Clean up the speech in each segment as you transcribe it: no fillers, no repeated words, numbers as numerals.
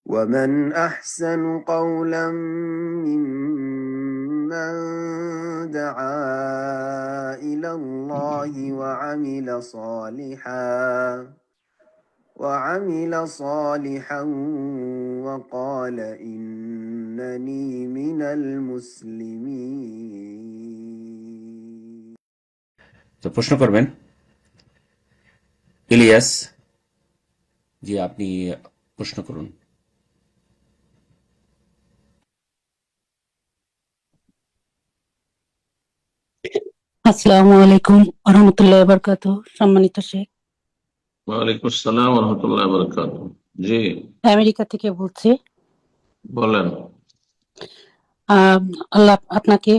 ومن أحسن قولا ممن دعا إلى الله وعمل صالحا وقال إنني من المسلمين. তো প্রশ্ন করবেন ইলিয়াস জি, আপনি প্রশ্ন করুন। আসসালামু আলাইকুম রহমতুল্লাহ বরকাত। সম্মানিত শেখ, ওয়ালাইকুম আসসালাম ওয়া রাহমাতুল্লাহি ওয়া বারাকাতুহু। জি আমেরিকা থেকে বলছি। বলেন। আহ, আল্লাহ আপনাকে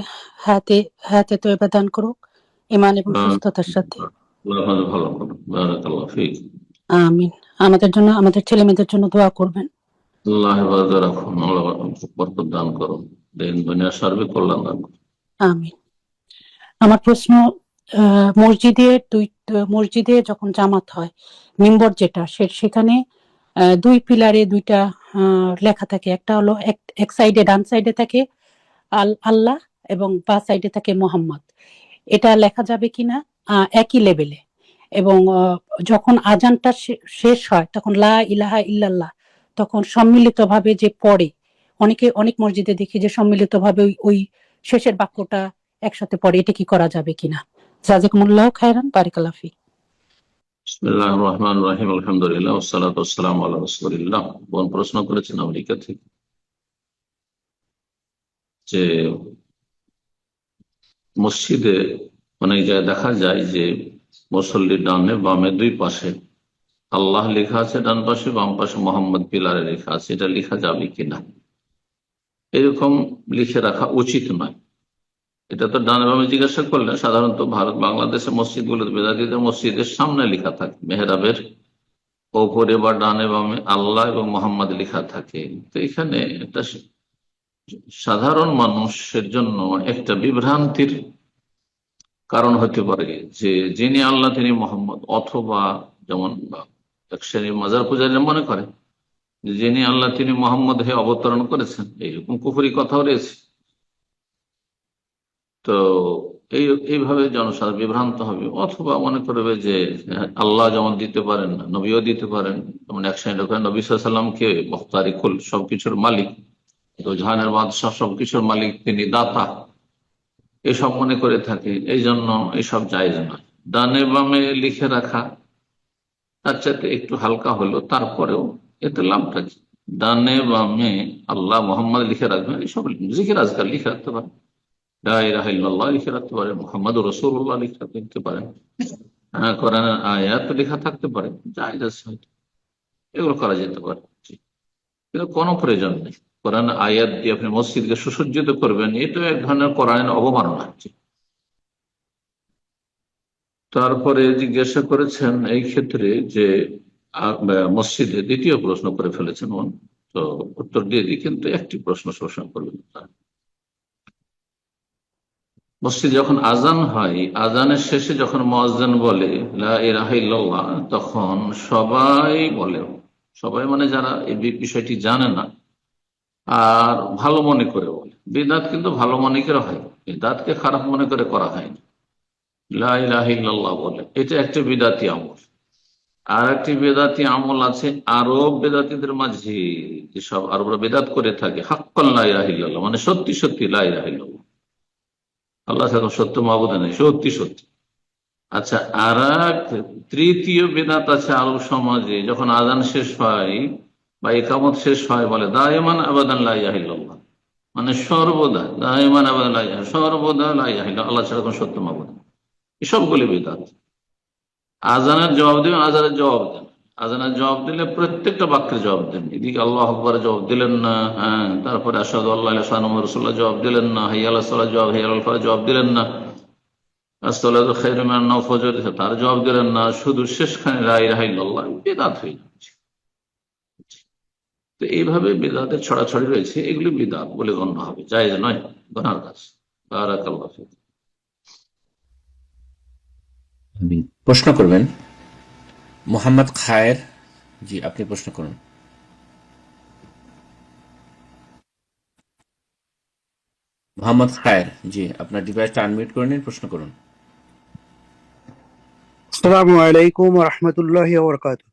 হায়াতে হায়াতে তয়বা দান করুক, ঈমান এবং আহ, সুস্থতার সাথে। আল্লাহ আপনাদের ভালো করুন। বারাকাল্লাহ ফিক। আমিন। আমাদের জন্য, আমাদের ছেলে মেয়েদের জন্য দোয়া করবেন। আল্লাহ হেফাজতে রাখুন, আল্লাহ বরকত দান করুন, দিন দুনিয়া সার্বিক কল্যাণ দান করুন। আমিন। আমার প্রশ্ন, মসজিদে যখন জামাত হয়, মিম্বর যেটা সেখানে দুই পিলারে দুইটা লেখা থাকে। একটা হলো এক সাইডে, ডান সাইডে থাকে আল্লাহ এবং বা সাইডে থাকে মোহাম্মদ। এটা লেখা যাবে কিনা একই লেভেলে? এবং যখন আজানটা শেষ হয় তখন লা ইলাহা ইল্লাল্লাহ তখন সম্মিলিতভাবে যে পড়ে, অনেক মসজিদে দেখি যে সম্মিলিতভাবে ওই শেষের বাক্যটা একসাথে পড়ে। এটা কি করা যাবে কিনা? জাযাকুমুল্লাহ খায়রান, বারাকাল্লাহু ফিক। বিসমিল্লাহির রহমানির রহিম, আলহামদুলিল্লাহ ওয়াসসালাতু ওয়াসসালামু আলা রাসূলিল্লাহ। বোন প্রশ্ন করেছেন আমেরিকা থেকে যে মসজিদে অনেক জায়গায় দেখা যায় যে মুসল্লির ডানে বামে দুই পাশে আল্লাহ লেখা আছে, ডান পাশে বাম পাশে মোহাম্মদ পিলারে লেখা আছে। এটা লেখা যাবে কিনা? এরকম লিখে রাখা উচিত নয়। এটা তো ডানে বামে জিজ্ঞাসা করলেন। সাধারণত ভারত বাংলাদেশের মসজিদগুলোতে, বেদাতীদের মসজিদের সামনে লেখা থাকে, মেহরাবের ওপরে বা ডানে বামে আল্লাহ এবং মোহাম্মদ লেখা থাকে। তো এখানে একটা সাধারণ মানুষের জন্য একটা বিভ্রান্তির কারণ হতে পারে যে যিনি আল্লাহ তিনি মোহাম্মদ, অথবা যেমন এক শ্রেণীর মাজার পূজারীরা মনে করে যে যিনি আল্লাহ তিনি মোহাম্মদ হয়ে অবতরণ করেছেন, এইরকম কুফরি কথাও রয়েছে। তো এইভাবে জনসাধারণ বিভ্রান্ত হবে, অথবা মনে করবে যে আল্লাহ যেমন দিতে পারেন না, নবীও দিতে পারেন। যেমন এক শ্রেণীর লোক নবী সাল্লামকে মুখতারিকুল, সবকিছুর মালিক, তো জাহানের বাদশাহ, সবকিছুর মালিক, তিনি দাতা, এসব মনে করে থাকে। এই জন্য এসব জায়েজ নয়। ডানে বামে লিখে রাখা তার চাইতে একটু হালকা হলো, তারপরেও এতে লাভটা কি? ডানে বামে আল্লাহ মোহাম্মদ লিখে রাখবেন, এইসব জিকির আজকাল লিখে রাখতে পারেন, লা ইলাহা ইল্লাল্লাহ লিখে রাখতে পারেন, মুহাম্মাদুর রাসূলুল্লাহ লিখে রাখতে পারেন, কোরআনের আয়াত লেখা থাকতে পারে, জায়েজ আছে হয়তো, এগুলো করা যেতে পারে। কিন্তু কোনো প্রয়োজন নেই কোরআন আয়াত দিয়ে আপনি মসজিদকে সুসজ্জিত করবেন, এটা এক ধরনের কোরআনের অবমাননা হচ্ছে। তারপরে জিজ্ঞাসা করেছেন এই ক্ষেত্রে যে মসজিদে দ্বিতীয় প্রশ্ন করে ফেলেছেন, তো উত্তর দিয়ে দিই, কিন্তু একটি প্রশ্ন সবসময় করবেন। মসজিদ যখন আজান হয়, আজানের শেষে যখন মুয়াজ্জিন বলে লা ইলাহা ইল্লাল্লাহ, তখন সবাই বলে, সবাই মানে যারা এই বিষয়টি জানে না আর ভালো মনে করে বলে। বিদআত কিন্তু ভালো মনে করে হয়, বিদআতকে খারাপ মনে করে করা হয় না। লা ইলাহা ইল্লাল্লাহ বলে, এটা একটা বিদআতি আমল। আর একটি বেদাতি আমল আছে আরব বেদাতিদের মাঝে, যেসব আরবরা বেদাত করে থাকে, হাক্কান লা ইলাহা ইল্লাল্লাহ, মানে সত্যি সত্যি লা ইলাহা ইল্লাল্লাহ, আল্লাহ ছাড়া সত্য মাবুদ নেই, সত্যি সত্যি। আচ্ছা, আর এক তৃতীয় বেদাত আছে আরব সমাজে, যখন আজান শেষ হয় বা ইকামত শেষ হয়, বলে দায়মান আবাদান লা ইলাহা ইল্লাল্লাহ, মানে সর্বদা, দায়মান আবাদান লা ইলাহা, সর্বদা লা ইলাহা ইল্লাল্লাহ, আল্লাহ ছাড়া কোনো সত্য মাবুদ নেই। এসবগুলি বেদাত। আজানের জবাব দেবেন, আজানের জবাব দেন, আজানের জবাব দিলে প্রত্যেকটা বাক্যের জবাব দেন। এদিকে আল্লাহ আকবরের জবাব দিলেন না, হ্যাঁ, তারপরে আশহাদু আল্লা ইলাহা ইল্লাল্লাহ মুহাম্মাদুর রাসূলুল্লাহ জবাব দিলেন না, হাইয়া আলাস সালাহ জবাব, হাইয়া আলাল ফালাহ জবাব দিলেন না, আসসালাতু খায়রুম মিনান নাওম ফজর তার জবাব দিলেন না, শুধু শেষখানে লা ইলাহা ইল্লাল্লাহ, বিদআত হয়ে যাচ্ছে। তো এইভাবে বিদআতের ছড়াছড়ি রয়েছে, এগুলি বিদআত বলে গণ্য হবে, জায়েজ নয়, গুনার কাজ। বারাকাল্লাহু ফিক। প্রশ্ন করবেন মোহাম্মদ খায়ের জি, আপনি প্রশ্ন করুন। মোহাম্মদ খায়ের, জি আপনার ডিভাইসটা আনমিউট করে নিন, প্রশ্ন করুন। আসসালামু আলাইকুম ওয়া রাহমাতুল্লাহি ওয়া বারাকাতুহু।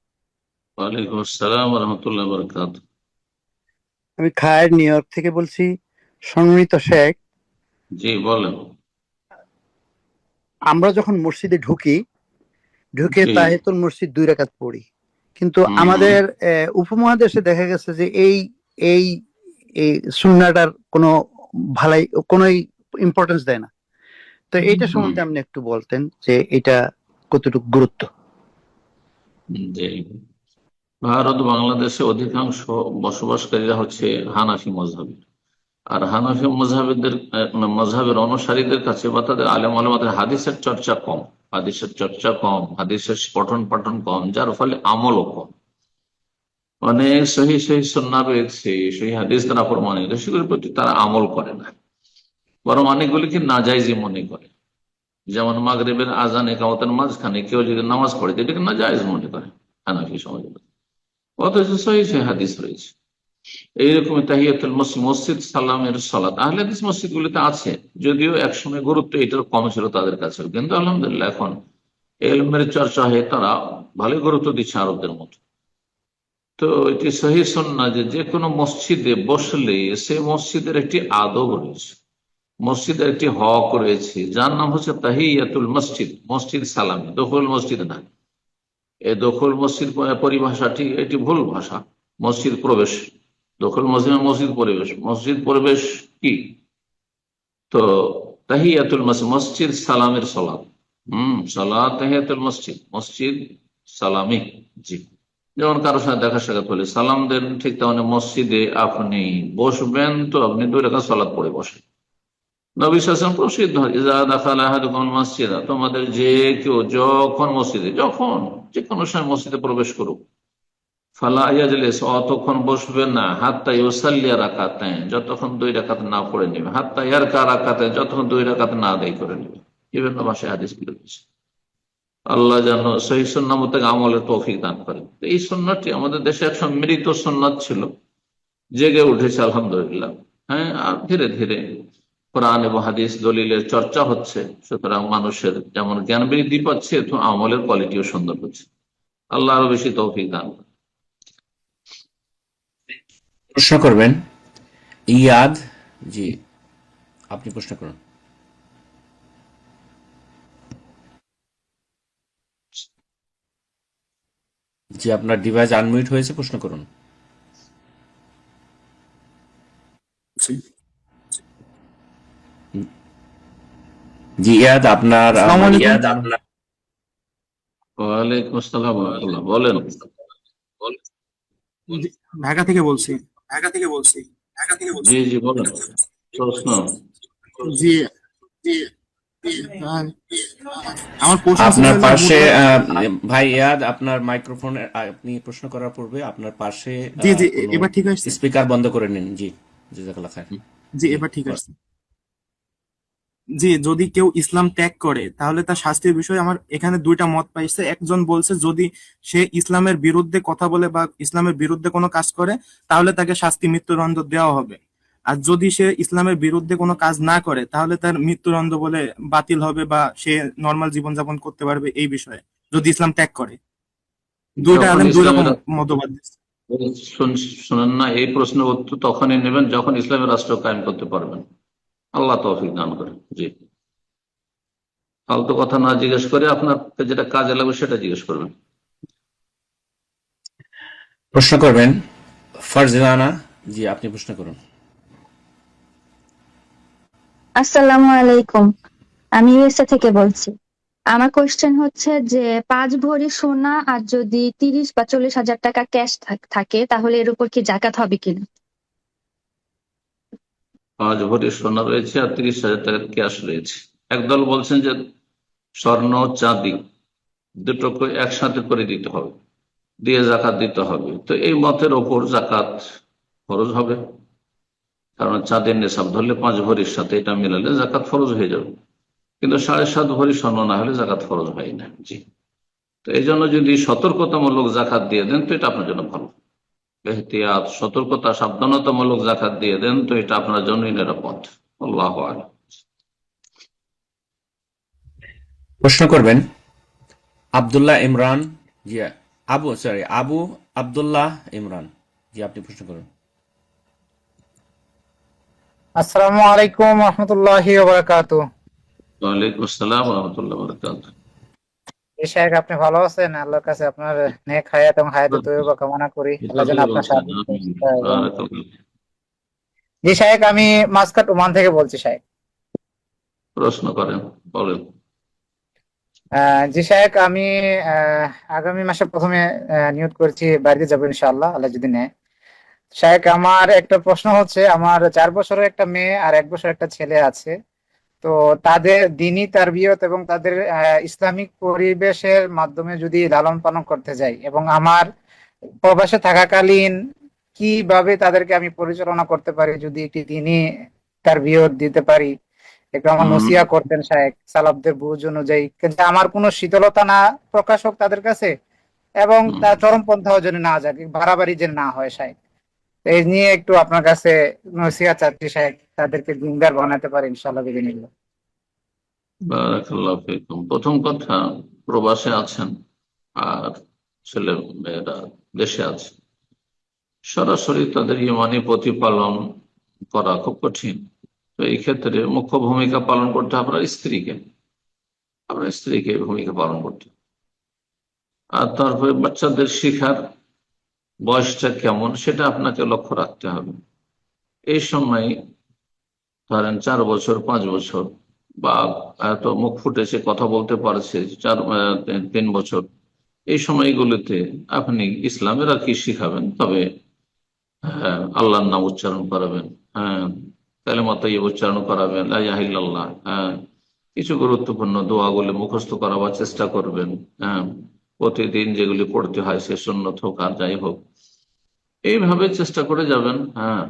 ওয়ালাইকুম আসসালাম রহমতুল্লাহ বরকাত। আমি খায়ের নিউ ইয়র্ক থেকে বলছি। সম্মানিত শেখ, জি বলেন। আমরা যখন মসজিদে ঢুকে জি। তাহিয়াতুল মসজিদ 2 রাকাত পড়ি, কিন্তু হুম। আমাদের উপমহাদেশে দেখা গেছে যে এই এই এই সুন্নাহটার কোনো ইম্পর্টেন্স দেয় না। তো এইটা সম্বন্ধে আপনি একটু বলতেন যে এটা কতটুকু গুরুত্ব। জি। ভারত বাংলাদেশে অধিকাংশ বসবাসকারীরা হচ্ছে হানাফি মযহাবের। আর হানাফি মযহাবের অনুসারীদের কাছে বা তাদের আলেম ওলামাদের হাদিসের চর্চা কম, হাদিসের পঠন পাঠন কম, যার ফলে আমলও কম। মানে সহি সহি সুন্নাহ রয়েছে, সেই হাদিস তারা প্রমাণিত, সেগুলোর প্রতি তারা আমল করে না, বরং অনেকগুলিকে নাজায়েজই মনে করে। যেমন মাগরিবের আজান একামতের মাঝখানে কেউ যদি নামাজ পড়ে এটাকে নাজায়েজ মনে করে হানাফি সমাজে, অথচ সহি সহি হাদিস রয়েছে। এইরকম তাহিয়াতুল মসজিদ, মসজিদ সালামের সালাত আহলে হাদিস মসজিদগুলিতে আছে, যদিও একসময় গুরুত্ব এটার কম ছিল তাদের কাছে, কিন্তু আলহামদুলিল্লাহ এখন ইলমের চর্চা হয়ে তারা ভালোই গুরুত্ব দিচ্ছে আরবদের মতো। তো এটি সহি সুন্নাহ যে কোনো মসজিদে বসলে সে মসজিদের একটি আদব রয়েছে, মসজিদের একটি হক রয়েছে, যার নাম হচ্ছে তাহিয়াতুল মসজিদ, মসজিদ সালামি। দখল মসজিদ না, এই দখল মসজিদ পরিভাষাটি এটি ভুল ভাষা। মসজিদ প্রবেশ, দখল মসজিদ মসজিদ পরিবেশ, মসজিদ পরিবেশ কি? তো তাহিয়াতুল মসজিদ, মসজিদ সালামের সালাত, সালাত তাহিয়াতুল মসজিদ, মসজিদ সালামি। জি, যেমন কারোর সাথে দেখা সাক্ষাৎ হলে সালাম দেন, ঠিক তেমন মসজিদে আপনি বসবেন তো আপনি 2 রাকাত সালাত পড়ে বসেন। নবী সাল্লাল্লাহু আলাইহি ওয়াসাল্লাম প্রসিদ্ধ, ইযা দাখালা আহাদুকুমুল মাসজিদা, তোমাদের যে কেউ যখন মসজিদে, যখন যে কোনো সময় মসজিদে প্রবেশ করুক, ফালা ইয়াজলিস, অতক্ষণ বসবেন না, হাত্তা ইউসাল্লি রাকাতাইন, যতক্ষণ 2 রাকাত না পড়ে নেবে, হাত্তা ইয়ারকা রাকাতাইন, যতক্ষণ 2 রাকাত না আদায় করে নেবে। বিভিন্ন ভাষায় হাদিসগুলো রয়েছে। আল্লাহ যেন সহিহ সুন্নাহ মোতাবেক আমলের তৌফিক দান করেন। এই সুন্নাহটি আমাদের দেশে একসময় মৃত সুন্নাহ ছিল, জেগে উঠেছে আলহামদুলিল্লাহ। হ্যাঁ, আর ধীরে ধীরে কোরআন এবং হাদিস দলিলের চর্চা হচ্ছে, সুতরাং মানুষের যেমন জ্ঞান বৃদ্ধি পাচ্ছে, তো আমলের কোয়ালিটিও সুন্দর হচ্ছে। আল্লাহ আরো বেশি তৌফিক দান করেন। প্রশ্ন করবেন ইয়াদ, জি আপনি প্রশ্ন করুন। জি আপনার ডিভাইস আনমিউট হয়েছে, প্রশ্ন করুন। জি ইয়াদ আপনার আসসালামু আলাইকুম। ওয়ালাইকুম আসসালাম ওয়া রাহমাতুল্লাহ, বলেন। জি, ঢাকা থেকে বলছি। জি জি বলেন প্রশ্ন। জি, আহ, আমার প্রশ্ন ছিল আপনার হলো পাশে বুধবার। ভাই ইয়াদ, আপনার মাইক্রোফোন, আপনি প্রশ্ন করার পূর্বে আপনার পাশে জি জি, কোনো এবার ঠিক আসছে। স্পিকার বন্ধ করে নিন। জি জাযাকাল্লাহ খায়ের। জি, জি এবার ঠিক আসছে। জি, যদি কেউ ইসলাম ত্যাগ করে তাহলে তার শাস্তির বিষয়ে আমার এখানে 2টা মত পাইছে। একজন বলছে যদি সে ইসলামের বিরুদ্ধে কথা বলে বা ইসলামের বিরুদ্ধে কোনো কাজ করে তাহলে তাকে শাস্তি মৃত্যুদণ্ড দেওয়া হবে, আর যদি সে ইসলামের বিরুদ্ধে কোনো কাজ না করে তাহলে তার মৃত্যুদণ্ড বলে বাতিল হবে বা সে নর্মাল জীবনযাপন করতে পারবে, এই বিষয়ে যদি ইসলাম ত্যাগ করে। 2টা যখন আলেম 2 রকম ইসলামের মতবাদ দিচ্ছে। শুনেন না, এই প্রশ্নের উত্তর তখনই নেবেন যখন ইসলামের রাষ্ট্র কায়েম করতে পারবেন। আল্লাহ তৌফিক দান করেন। জি, ফালতু কথা না জিজ্ঞেস করে আপনার যেটা কাজে লাগবে সেটা জিজ্ঞেস করবেন। প্রশ্ন করবেন ফারজানা, জি আপনি প্রশ্ন করুন। আসসালামু আলাইকুম। আমি ইউএসএ থেকে বলছি। আমার কোশ্চেন হচ্ছে যে 5 ভরি সোনা আর যদি 30 বা 40,000 টাকা ক্যাশ থাকে তাহলে এর উপর কি জাকাত হবে কিনা? 5 ভরি সোনা রয়েছে আর 30,000 টাকার ক্যাশ রয়েছে। একদল বলছেন যে স্বর্ণ চাঁদি দুটোকে একসাথে করে দিতে হবে, দিয়ে জাকাত দিতে হবে। তো এই মতের ওপর জাকাত ফরজ হবে, কারণ চাঁদের নেশাব ধরলে 5 ভরির সাথে এটা মিলালে জাকাত ফরজ হয়ে যাবে, কিন্তু 7.5 ভরি স্বর্ণ না হলে জাকাত ফরজ হয় না। জি, তো এই জন্য যদি সতর্কতামূলক জাকাত দিয়ে দেন তো এটা আপনার জন্য ভালো। এহতিয়াত, সতর্কতা, সাবধানতামূলক জাকাত দিয়ে দেন তো এটা আপনার জন্যই নিরাপদ। আল্লাহু আ'লাম। প্রশ্ন করবেন আব্দুল্লাহ ইমরান। জি, আবু আব্দুল্লাহ ইমরান। জি, আপনি প্রশ্ন করুন। আসসালামু আলাইকুম রহমতুল্লাহি ওয়া বারাকাতুহু। ওয়ালাইকুম আসসালাম ওয়া রাহমাতুল্লাহি ওয়া বারাকাতুহু। জি শায়েখ, আপনি ভালো আছেন? আল্লাহর কাছে আপনার নেক হায়াত এবং হায়াতে তৈয়বা কামনা করি। আল্লাহ যেন আপনার সাহায্য আমিন। এবং বারাকাল্লাহ। জি শায়েখ, আমি মাসকাট ওমান থেকে বলছি শায়েখ। প্রশ্ন করেন, বলেন। জি শায়েখ, আমি আহ, আগামী মাসে প্রথমে নিয়ত করেছি বাড়িতে যাবো ইনশাআল্লাহ, আল্লাহ যদি নেয়। শায়েখ, আমার একটা প্রশ্ন হচ্ছে, আমার 4 বছরের একটা মেয়ে আর 1 বছর একটা ছেলে আছে। তো তাদের দিনী তারবিয়ত এবং তাদের ইসলামিক পরিবেশের মাধ্যমে যদি লালন পালন করতে যাই, এবং আমার প্রবাসে থাকাকালীন কিভাবে তাদেরকে আমি পরিচালনা করতে পারি, যদি একটি দিনী তারবিয়ত দিতে পারি, একটু আমার হুম, নসিহা করতেন শায়েখ, সালাফদের বুঝ অনুযায়ী, কিন্তু আমার কোনো শীতলতা না প্রকাশ হোক তাদের কাছে, এবং হুম। তার চরমপন্থাও যেন না যাক, বাড়াবাড়ি যেন না হয় শায়েখ। তো এই নিয়ে একটু আপনার কাছে নসিহা চাচ্ছি শায়েখ, তাদেরকে দিনদার বানাতে পারি ইনশাআল্লাহ বিদিনিল্লাহ। বারাকাল্লাহু ফিকুম। প্রথম কথা, প্রবাসে আছেন আর ছেলে মেয়েরা দেশে আছে, সরাসরি তাদের ইমানি প্রতিপালন করা খুব কঠিন। তো এই ক্ষেত্রে মুখ্য ভূমিকা পালন করতে হবে আপনার স্ত্রীকে ভূমিকা পালন করতে হবে। আর তারপরে বাচ্চাদের শিখার বয়সটা কেমন সেটা আপনাকে লক্ষ্য রাখতে হবে। এই সময় ধরেন 4 বছর, 5 বছর, বা এত মুখ ফুটেছে, কথা বলতে পারছে 3 বছর, এই সময়গুলোতে আপনি ইসলামের আর কি শিখাবেন? তবে হ্যাঁ, আল্লাহর নাম উচ্চারণ করাবেন, হ্যাঁ, কালেমা তাইয়্যিবা উচ্চারণ করাবেন, লা ইলাহা ইল্লাল্লাহ, হ্যাঁ, কিছু গুরুত্বপূর্ণ দোয়াগুলো মুখস্থ করাবার চেষ্টা করবেন। হ্যাঁ, প্রতিদিন যেগুলি পড়তে হয়, সে সুন্নত হোক আর যাই হোক, এইভাবে চেষ্টা করে যাবেন। হ্যাঁ,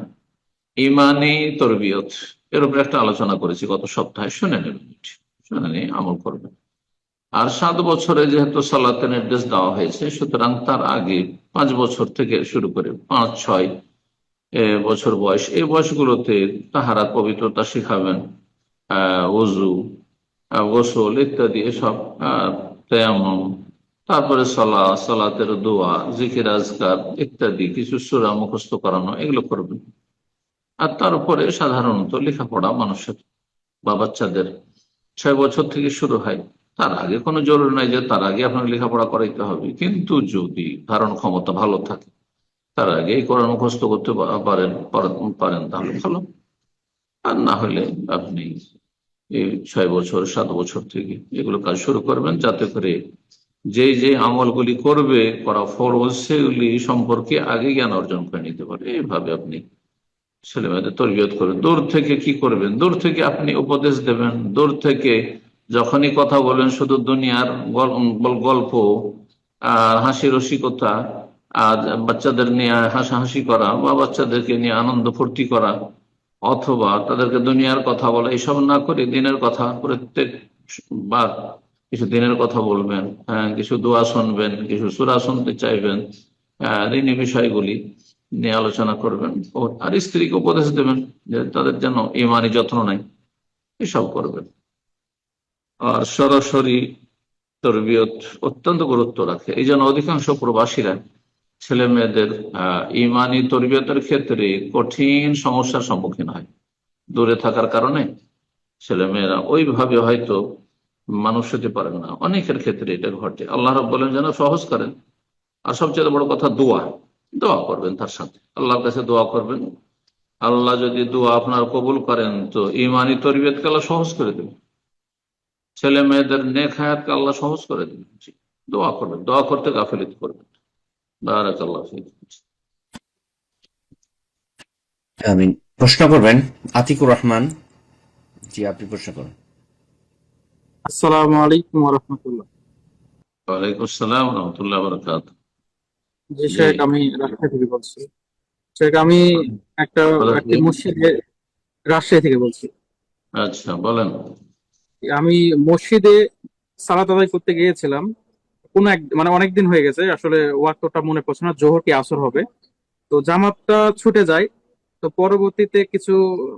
ইমানি তরবিয়ত, এর উপরে একটা আলোচনা করেছি গত সপ্তাহে, শুনে নেবেন, শুনে নিয়ে আমল করবেন। আর 7 বছরে যেহেতু সালাতের নির্দেশ দেওয়া হয়েছে, সুতরাং তার আগে 5 বছর থেকে শুরু করে 5-6 বছর বয়স, এই বয়সগুলোতে তাহারা পবিত্রতা শিখাবেন, ওযু, গোসল ইত্যাদি এসব, তায়াম্মুম, তারপরে সালাতের দোয়া, জিকির আজকার ইত্যাদি কিছু সূরা মুখস্থ করানো, এগুলো করবেন। আর তার উপরে সাধারণত লেখাপড়া মানুষের বা বাচ্চাদের 6 বছর থেকে শুরু হয়। তার আগে কোনো জরুরি নাই যে তার আগে আপনাকে লেখাপড়া করাইতে হবে, কিন্তু যদি ধারণ ক্ষমতা ভালো থাকে, তার আগে কোরআন মুখস্থ করতে পারেন তাহলে ভালো। আর না হলে আপনি এই 6 বছর, 7 বছর থেকে এগুলো কাজ শুরু করবেন, যাতে করে যে যে আমলগুলি করা ফরজ, সেগুলি সম্পর্কে আগে জ্ঞান অর্জন করে নিতে পারে। এইভাবে আপনি ছেলে মেয়েদের তরবিয়ত করবেন। দূর থেকে কি করবেন? দূর থেকে আপনি উপদেশ দেবেন। দূর থেকে যখনই কথা বলবেন, শুধু দুনিয়ার গল্প আর হাসি রসিকতা, আর বাচ্চাদের নিয়ে হাসাহাসি করা বা বাচ্চাদেরকে নিয়ে আনন্দ ফুর্তি করা, অথবা তাদেরকে দুনিয়ার কথা বলা, এইসব না করে দিনের কথা প্রত্যেক বার কিছু দিনের কথা বলবেন। হ্যাঁ, কিছু দোয়া শুনবেন, কিছু সূরা শুনতে চাইবেন, দিনী বিষয়গুলি নিয়ে আলোচনা করবেন। আর স্ত্রীকে উপদেশ দেবেন যে তাদের যেন ইমানি যত্ন নেয়, এসব করবেন। আর সরাসরি তরবিয়ত অত্যন্ত গুরুত্ব রাখে, এই জন্য অধিকাংশ প্রবাসীরা ছেলে মেয়েদের ইমানি তরবিয়তের ক্ষেত্রে কঠিন সমস্যার সম্মুখীন হয়। দূরে থাকার কারণে ছেলে মেয়েরা ওইভাবে হয়তো মানুষ হতে পারে না, অনেকের ক্ষেত্রে এটা ঘটে। আল্লাহ রাব্বুল বলেন যেন সহজ করেন। আর সবচেয়ে বড় কথা, দোয়া করবেন, তার সাথে আল্লাহর কাছে দোয়া করবেন। আল্লাহ যদি দোয়া আপনার কবুল করেন, তো ইমানি তরবিয়তকে আল্লাহ সহজ করে দেবেন, ছেলে মেয়েদের নেক হায়াতকে আল্লাহ সহজ করে দেবেন। দোয়া করবেন, দোয়া করতে গাফিলত করবেন। বারাকাল্লাহু ফীক। আমিন। প্রশ্ন করবেন আতিকুর রহমান। জি, আপনি প্রশ্ন করুন। আসসালামু আলাইকুম ওয়া রাহমাতুল্লাহ। ওয়ালাইকুম আসসালাম ওয়া রাহমাতুল্লাহি ওয়া বারাকাতুহু। জি জি, শেখ, আমি রাজশাহী থেকে বলছি। শেখ, আমি একটা কোথা একটি থেকে? মসজিদে, রাজশাহী থেকে বলছি। আচ্ছা, বলেন। আমি মসজিদে সালাত আদায় করতে গিয়েছিলাম। কোন এক মানে অনেকদিন হয়ে গেছে, আসলে ওয়াক্তটা মনে পড়ছে না, জোহর কি আসর হবে। তো জামাতটা ছুটে যায়। তো তো পরবর্তীতে কিছু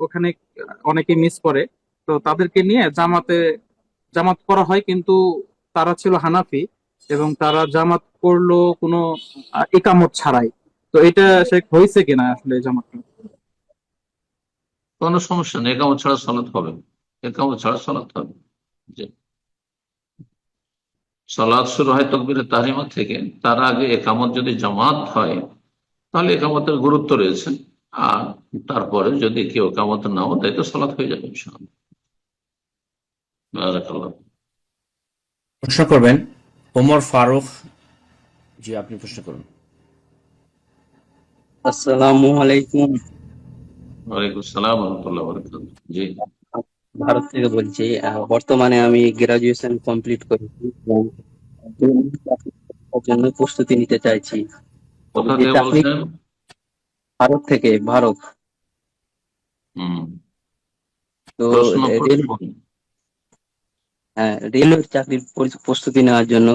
ওখানে অনেকে মিস করে, তো তাদেরকে নিয়ে জামাত করা হয়, কিন্তু তারা ছিল হানাফি এবং তারা জামাত করলো কোনো ইকামত ছাড়াই। তো এটা সে হয়েছে কিনা আসলে জামাতটা? কোনো সমস্যা নেই, একামত ছাড়া সালাত হবে, একামত ছাড়া সালাত হবে। জি। সালাত শুরু হয় তাকবীরে তাহরিমা থেকে, তার আগে একামত যদি জামাত হয় তাহলে একামতের গুরুত্ব রয়েছে। আর তারপরে যদি কেউ একামত নাও দেয় তো সালাত হয়ে যাবে ইনশাআল্লাহ। বারাকাল্লাহ। প্রশ্ন করবেন ওমর ফারুক। জি, আপনি প্রশ্ন করুন। আসসালামু আলাইকুম। ওয়ালাইকুম আসসালাম ওয়া রাহমাতুল্লাহি ওয়া বারাকাতুহু। জি। ভারত থেকে বলছি। বর্তমানে আমি গ্রাজুয়েশন কমপ্লিট করেছি এবং জন্য প্রস্তুতি নিতে চাইছি। কোথা যে থেকে চাকরি, বলছেন? ভারত থেকে, ভারত। হুম। তো প্রশ্ন রেল, করুন। রেলওয়ের চাকরির প্রস্তুতি নেওয়ার জন্য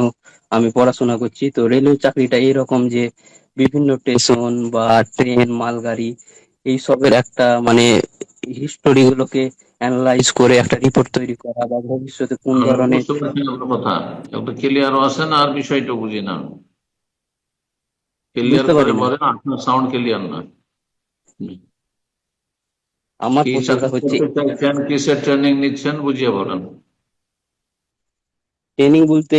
আমি পড়াশোনা করছি। তো রেলওয়ে চাকরিটা এরকম যে বিভিন্ন স্টেশন বা ট্রেন, মালগাড়ি এইসবের একটা মানে হিস্টোরি গুলোকে অ্যানালাইজ করে একটা রিপোর্ট তৈরি করা, বা ভবিষ্যতে কোন আমি ধরনের। বুঝতে পারছি আপনার কথা, একটু ক্লিয়ারও আছে না, আর বিষয়টা বুঝি না। ক্লিয়ার বুঝতে করে পারি না, বলেন, আপনার সাউন্ড ক্লিয়ার না। হুম। আমার কি প্রশ্নটা চাকরি হচ্ছে করতে চাইছেন, কিসের ট্রেনিং নিচ্ছেন, বুঝিয়ে বলেন। ট্রেনিং বলতে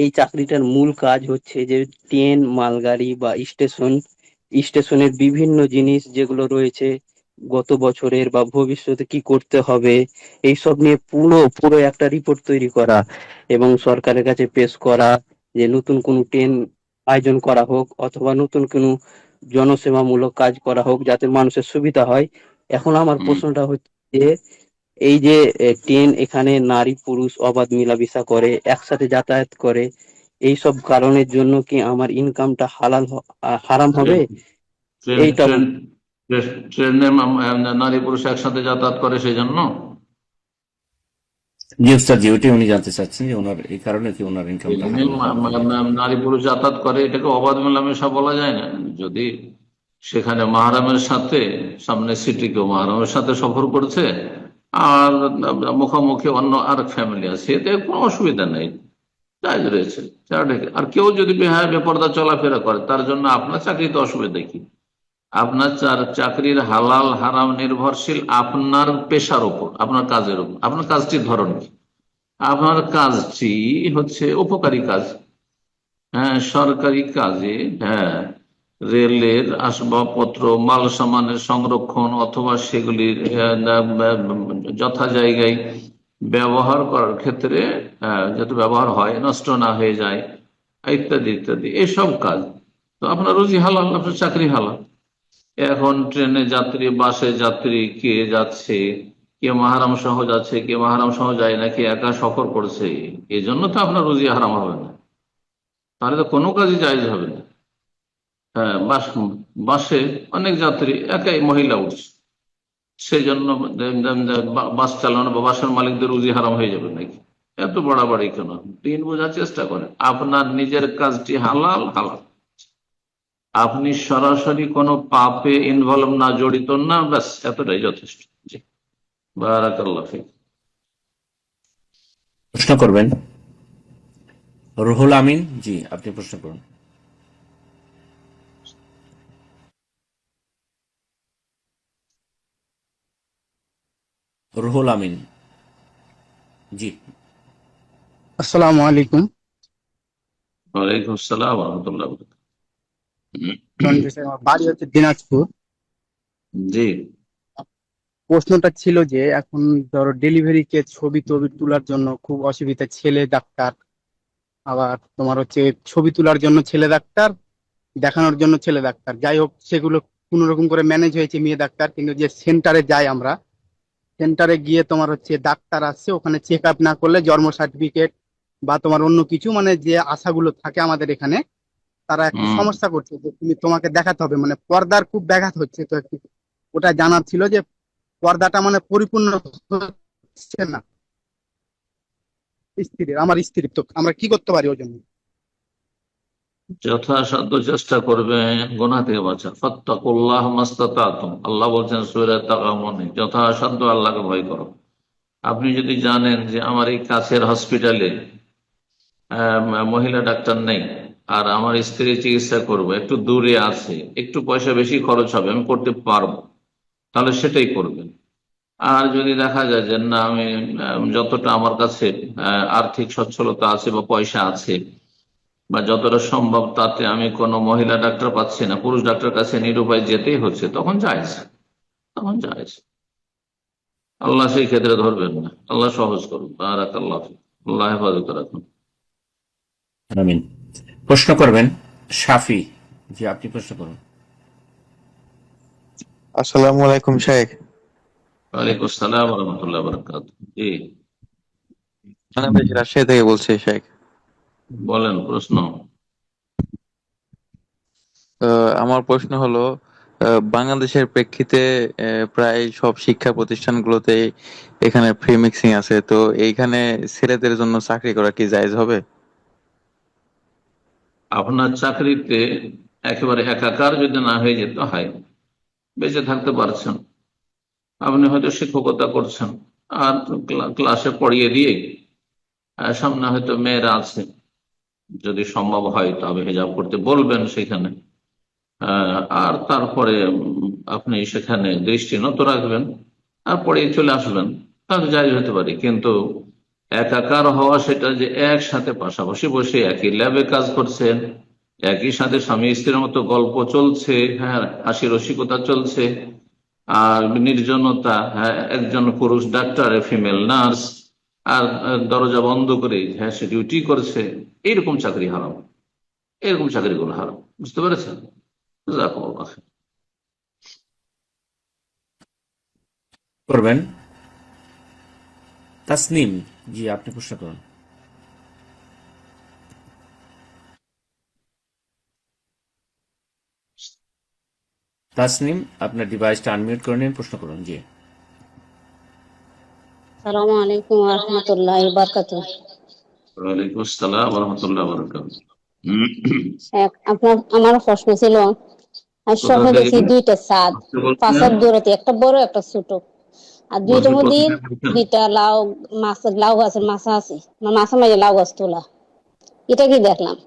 এই চাকরিটার মূল কাজ হচ্ছে যে ট্রেন, মালগাড়ি বা স্টেশনের বিভিন্ন জিনিস যেগুলো রয়েছে গত বছরের বা ভবিষ্যতে কি করতে হবে, এইসব নিয়ে পুরো পুরো একটা রিপোর্ট তৈরি করা এবং সরকারের কাছে পেশ করা, যে নতুন কোনো ট্রেন আয়োজন করা হোক অথবা নতুন কোনো জনসেবামূলক কাজ করা হোক যাতে মানুষের সুবিধা হয়। এখন আমার হুম। প্রশ্নটা হচ্ছে যে এই যে ট্রেন এখানে নারী পুরুষ অবাধ মেলামেশা করে, একসাথে যাতায়াত করে, এই সব কারণের জন্য কি আমার ইনকামটা হারাম হবে? ট্রেন এইটা ট্রেন ট্রেনে নারী পুরুষ একসাথে যাতায়াত করে সেই জন্য? জি উস্তাদ, জি ওইটাই উনি জানতে চাচ্ছেন যে ওনার এই কারণে কি ওনার ইনকামটা ট্রেনে হারাম হবে কিনা। নারী পুরুষ যাতায়াত করে, এটাকে অবাধ মেলামেশা বলা যায় না। যদি সেখানে মাহরামের সাথে, সামনে সিটি কেউ মাহরামের সাথে সফর করছে আর মুখোমুখি অন্য আর ফ্যামিলি আছে, এতে কোনো অসুবিধা নেই, জায়েজ রয়েছে। আর কেউ যদি বেপরদা চলাফেরা করে তার জন্য আপনার চাকরিতে অসুবিধা কি? আপনার চাকরির হালাল হারাম নির্ভরশীল আপনার পেশার উপর, আপনার কাজের উপর। আপনার কাজটির ধরন কি? আপনার কাজটি হচ্ছে উপকারী কাজ, হ্যাঁ, সরকারি কাজে, হ্যাঁ, রেলের আসবাবপত্র মাল সামানের সংরক্ষণ অথবা সেগুলির যথা জায়গায় ব্যবহার করার ক্ষেত্রে যাতে ব্যবহার হয়, নষ্ট না হয়ে যায়, ইত্যাদি ইত্যাদি, এসব কাজ। তো আপনার রুজি হালাল, আপনার চাকরি হালাল। এখন ট্রেনে যাত্রী, বাসে যাত্রী, কে যাচ্ছে, কে মাহারাম সহ যাচ্ছে, কে মাহারাম সহ যায় না, কে একা সফর করছে, এই জন্য তো আপনার রুজি হারাম হবে না, তাহলে তো কোনো কাজই জায়েজ হবে না। হ্যাঁ, বাসে অনেক যাত্রী, একাই মহিলা উঠছে, সেই জন্য বাস চালানো বা বাসের মালিকদের রুজি হারাম হয়ে যাবে নাকি? এত বাড়াবাড়ি কেন? দিন বোঝার চেষ্টা করেন, আপনার নিজের কাজটি হালাল হালাল, আপনি সরাসরি কোনো পাপে ইনভলভ না, জড়িত না, ব্যাস এতটাই যথেষ্ট। জি। বারাকাল্লাহ ফিক। প্রশ্ন করবেন রুহুল আমিন। জি, আপনি প্রশ্ন করুন। রুহুল আমিন। জি। আসসালামু আলাইকুম। ওয়ালাইকুম আসসালাম ওয়া রাহমাতুল্লাহি ওয়া আমার বাড়ি হচ্ছে দিনাজপুর। জি। প্রশ্নটা ছিল যে এখন ধরো ডেলিভারি কে ছবি টবি তোলার জন্য খুব অসুবিধা, ছেলে ডাক্তার, আবার তোমার হচ্ছে ছবি তোলার জন্য ছেলে ডাক্তার, দেখানোর জন্য ছেলে ডাক্তার, যাই হোক সেগুলো কোনো রকম করে ম্যানেজ হয়েছে মেয়ে ডাক্তার। কিন্তু যে সেন্টারে যাই আমরা, সেন্টারে গিয়ে তোমার হচ্ছে ডাক্তার আসছে, ওখানে চেক আপ না করলে জন্ম সার্টিফিকেট বা তোমার অন্য কিছু মানে যে আশাগুলো থাকে আমাদের এখানে, তারা একটু হুম। সমস্যা করছে যে তোমাকে দেখাতে হবে, মানে পর্দার খুব ব্যাঘাত হচ্ছে। তো একটু ওটা জানার ছিল যে পর্দাটা মানে পরিপূর্ণ হচ্ছে না স্ত্রীর, আমার স্ত্রীর, তো আমরা কি করতে পারি ওই জন্য? যথাসাধ্য চেষ্টা করবেন গুনাহ থেকে বাঁচা। ফাত্তাকুল্লাহ মাস্তাতাতুম, আল্লাহ বলছেন সূরা তাগাবুনে, যথাসাধ্য আল্লাহকে ভয় করো। আপনি যদি জানেন যে আমার এই কাছের হসপিটালে মহিলা ডাক্তার নেই, আর আমার স্ত্রী চিকিৎসা করবো, একটু দূরে আছে, একটু পয়সা বেশি খরচ হবে, আমি করতে পারবো, তাহলে সেটাই করবেন। আর যদি দেখা যায় যে না, আমি যতটা আমার কাছে আর্থিক সচ্ছলতা আছে বা পয়সা আছে, বা যতটা সম্ভব তাতে আমি কোনো মহিলা ডাক্তার পাচ্ছি না, পুরুষ ডাক্তার কাছে নিরুপায় যেতেই হচ্ছে, তখন জায়েজ, তখন জায়েজ। আল্লাহ সেই ক্ষেত্রে ধরবেন না, আল্লাহ সহজ করুন। বারাকাল্লাহ ফিক। আল্লাহ হেফাজত রাখুন। আমিন। প্রশ্ন করবেন শাফি। জি, আপনি প্রশ্ন করুন। আসসালামু আলাইকুম শেখ। ওয়ালাইকুম আসসালাম রহমতুল্লাহ বরকাত। জি, আমি বেশ রাজশাহী থেকে বলছি শেখ। বলেন প্রশ্ন। আমার প্রশ্ন হলো, বাংলাদেশের প্রেক্ষিতে প্রায় সব শিক্ষা প্রতিষ্ঠানগুলোতেই এখানে ফ্রি মিক্সিং আছে, তো এইখানে ছেলেদের জন্য চাকরি করা কি জায়েজ হবে? আপনার চাকরিতে একেবারে একাকার যদি না হয়ে যেতে হয়, বেঁচে থাকতে পারছেন, আপনি হয়তো শিক্ষকতা করছেন, আর ক্লাসে পড়িয়ে দিয়ে সামনে হয়তো মেয়েরা আছে, যদি সম্ভব হয় তবে হিজাব করতে বলবেন সেখানে। আর তারপরে আপনি সেখানে দৃষ্টি নত রাখবেন আর পড়িয়ে চলে আসবেন, তাহলে জায়জ হতে পারে। কিন্তু একাকার হওয়া, সেটা যে একসাথে পাশাপাশি বসে একই ল্যাবে কাজ করছেন, একই সাথে স্বামী স্ত্রীর মতো গল্প চলছে, হ্যাঁ, হাসি রসিকতা চলছে, আর নির্জনতা, হ্যাঁ, একজন পুরুষ ডাক্তার, ফিমেল নার্স, আর দরজা বন্ধ করে হ্যাঁ সে ডিউটি করছে, এইরকম চাকরি হারাম, এরকম চাকরিগুলো হারাম। বুঝতে পেরেছেন? জাযাকুমুল্লাহ খাইর। করবেন তাসনিম। জি, আপনি প্রশ্ন করুন। তাসনিম, আপনার ডিভাইসটা আনমিউট করে নিন, প্রশ্ন করুন। জি। সালামু আলাইকুম রহমতুল্লাহ বারকাতুহ। ওয়ালাইকুম আসসালাম রহমতুল্লাহ বরকাত। আমার প্রশ্ন ছিল, আজ কোথা স্বপ্নে দেখছি থেকে দুইটা ছাদ, বলছেন? পাঁচার দূরতে, একটা বড় একটা ছোট, আর দুইটার বলছেন মধ্যে কোথা থেকে বলছেন? দুইটা লাউ গাছের মাছা আছে, মাছা মাঝে লাউ গাছ তোলা, এটা কি দেখলাম।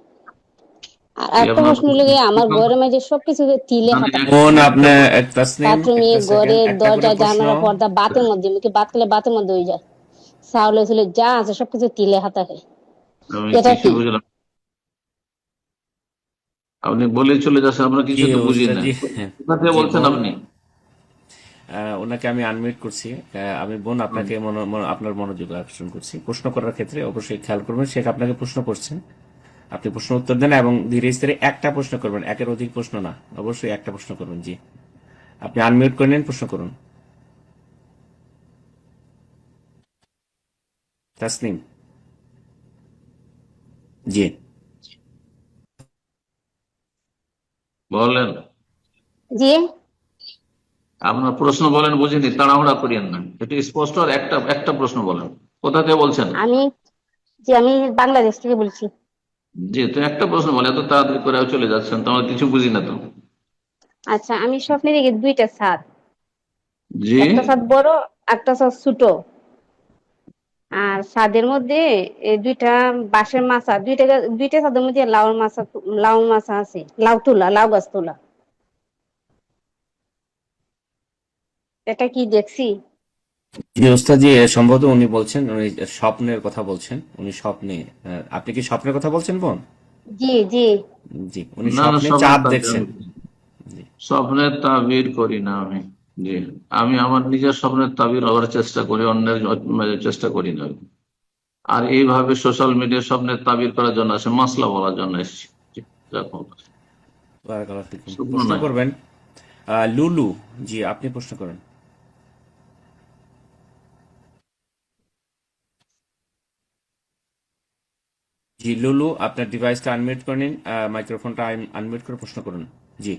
আর কি একটা আপনার প্রশ্ন হলো গিয়ে, আমার ঘরের মাঝে সবকিছু তিলে মানে হাতা, বোন, আপনি তাসনিম, বাথরুমে, একটা সেকেন্ড, ঘরে, একটা করে দরজা, প্রশ্ন। জানালা, পর্দা, বাতের মধ্যে, মুখে বাত খেলে বাতের মধ্যে হয়ে যায়, চাউলে চুলে যা আছে সবকিছু তিলে হাতা খায়, আমি এটা কিছু কি? বুঝলাম, আপনি বলে চলে যাচ্ছেন, আমরা জি কিছু তো বুঝি না। ওস্তাদ জি। কোথা থেকে জি বলছেন বোন, আপনি? ওনাকে আমি আনমিউট করছি। আমি বোন আপনাকে আপনার মনোযোগ আকর্ষণ করছি। প্রশ্ন করার ক্ষেত্রে অবশ্যই খেয়াল করবেন, শেখ আপনাকে প্রশ্ন করছেন, আপনি প্রশ্ন উত্তর দেন এবং ধীরে স্থিরে একটা প্রশ্ন করবেন, একের অধিক প্রশ্ন না, অবশ্যই একটা প্রশ্ন করবেন। জি, আপনি আনমিউট করে নিন, প্রশ্ন করুন। তাসনিম। জি। বলেন, জি, আপনার প্রশ্ন বলেন, বুঝিনি, তাড়াহুড়া করিয়েন না, একটু স্পষ্ট আর একটা একটা প্রশ্ন বলেন। কোথা থেকে বলছেন? আমি আমি বাংলাদেশ থেকে বলছি। জি, তো একটা প্রশ্ন বলে এত তাড়াতাড়ি করে চলে যাচ্ছেন, তো আমরা কিছু বুঝি না তো। আচ্ছা, আমি স্বপ্নে দেখি দুইটা ছাদ, জি, একটা ছাদ বড়, একটা ছাদ ছোট, আর ছাদের মধ্যে দুইটা বাঁশের মাচা, দুইটা ছাদের মধ্যে লাউ মাচা আছে, লাউ গাছ তোলা, এটা কি দেখছি? জি ওস্তাদ জি, সম্ভবত উনি বলছেন, উনি স্বপ্নের কথা বলছেন, উনি স্বপ্নে, আপনি কি স্বপ্নের কথা বলছেন বোন? জি, জি। জি, উনি না না, স্বপ্নে চাঁদ দেখছেন। জি। স্বপ্নের তাবির করি না আমি। জি, আমি আমার নিজের স্বপ্নের তাবির হওয়ার চেষ্টা করি, অন্যের চেষ্টা করি না। আর এইভাবে সোশ্যাল মিডিয়ার স্বপ্নের তাবির করার জন্য আসে, মাসলা বলার জন্য এসেছি। জি, জাযাকুমুল্লাহ। বারাকাল্লাহু ফিকুম। শুকনো প্রশ্ন নাই। করবেন লুলু। জি, আপনি প্রশ্ন করেন। জি লুলু, আপনার ডিভাইসটা আনমিউট করে নিন, মাইক্রোফোনটা আনমিউট করে প্রশ্ন করুন। জি।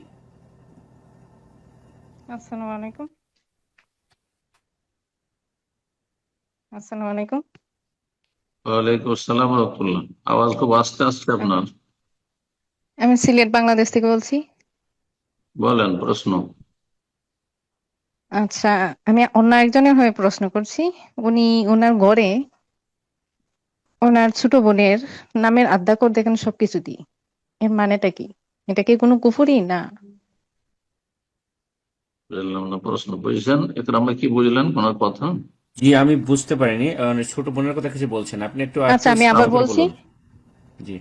আসসালামু আলাইকুম। আসসালামু আলাইকুম। ওয়ালাইকুম আসসালাম রহমতুল্লাহ। আওয়াজ খুব আস্তে আসছে আপনার। আমি সিলেট বাংলাদেশ থেকে বলছি। বলেন প্রশ্ন। আচ্ছা, আমি অন্য একজনের হয়ে প্রশ্ন করছি। উনি ওনার ঘরে ওনার ছোট বোনের নামের আদ্যাক্ষর দেখেন সবকিছু দিয়ে, এর মানেটা কি? এটা কি কোনো কুফরি না? বুঝলাম না প্রশ্ন বুঝছেন, একরাম ভাই কি বুঝলেন ওনার কথা? জি, আমি বুঝতে পারিনি। ছোট বোনের কথা কিছু বলছেন আপনি, একটু আচ্ছা, আমি স্পষ্ট আবার করে বলছি, বলুন। জি।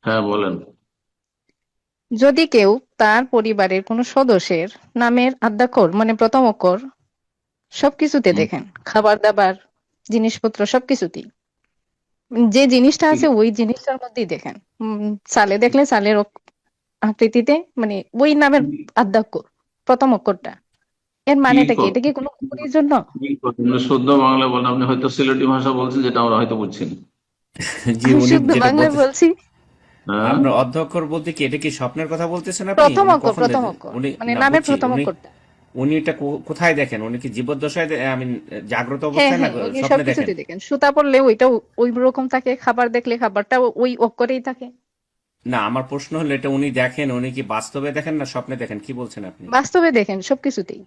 হ্যাঁ বলেন। যদি কেউ তার পরিবারের কোনো সদস্যের নামের আদ্যাক্ষর মানে প্রথম অক্ষর সবকিছুতে দেখেন, খাবার দাবার, জিনিসপত্র সবকিছুতেই, যে জিনিসটা আছে ওই জিনিসটার মধ্যেই দেখেন, চালে দেখলে চালের আকৃতিতে, মানে ওই নামের আদ্যাক্ষর প্রথম অক্ষরটা, এর কি মানেটা কি? কর- এটা কি কোনো কুফরির জন্য? কি করবেন? শুদ্ধ বাংলা বলেন, আপনি হয়তো সিলেটি ভাষা বলছেন যেটা আমরা হয়তো বুঝছি না। জি, আমি উনি শুদ্ধ যেটা বাংলায় বলতেছেন, বলছি। হ্যাঁ আপনার অধ্যক্ষর বলতে কি এটা কি স্বপ্নের কথা বলতেছেন আপনি? প্রথম উনি অক্ষর, কখন প্রথম অক্ষর উনি মানে না নামের বুঝছি, প্রথম উনি অক্ষরটা। উনি এটা কোথায় দেখেন? উনি কি জীবদ্দশায় আমি জাগ্রত হ্যাঁ অবস্থায় না হ্যাঁ, উনি স্বপ্নে দেখেন? সবকিছুতে দেখেন, সুতা পড়লে ওইটা ওই রকম থাকে, খাবার দেখলে খাবারটা ওই অক্ষরেই থাকে। না, আমার প্রশ্ন হলো এটা উনি দেখেন, উনি কি বাস্তবে দেখেন না স্বপ্নে দেখেন, কি বলছেন আপনি? বাস্তবে দেখেন সবকিছুতেই।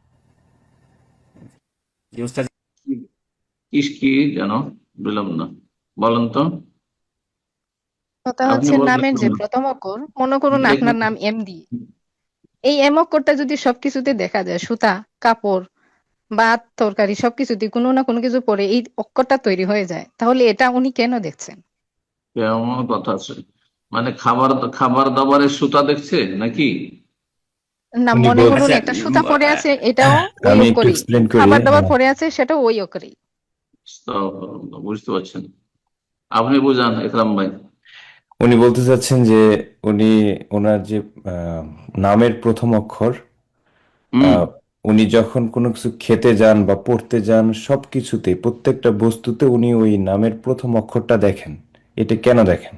জি উস্তাদ। কি কি যেন বুঝলাম না, বলেন তো। কথা আপনি হচ্ছে বলবেন নামের যে প্রথম অক্ষর, মনে করুন আপনার নাম এম ডি, এই এম অক্ষরটা যদি সবকিছুতে দেখা যায়, সুতা, কাপড়, ভাত, তরকারি সবকিছুতে কোনো না কোনো কিছু পরে এই অক্ষরটা তৈরি হয়ে যায়, তাহলে এটা উনি কেন দেখছেন? কেমন কথা আছে, মানে খাবার খাবার দাবারের সুতা দেখছে নাকি? না, উনি মনে করুন আচ্ছা, একটা সুতা পরে আছে, এটাও ওই আমি একটু অক্ষরেই, এক্সপ্লেন করি। খাবার দাবার পরে আছে সেটাও ওই অক্ষরেই। তো বুঝতে পারছেন, আপনি বুঝান একরাম ভাই। উনি বলতে চাচ্ছেন যে উনি ওনার যে আহ, নামের প্রথম অক্ষর, হুম। আহ, উনি যখন কোনো কিছু খেতে যান বা পড়তে যান সবকিছুতে প্রত্যেকটা বস্তুতে উনি ওই নামের প্রথম অক্ষরটা দেখেন। এটা কেন দেখেন?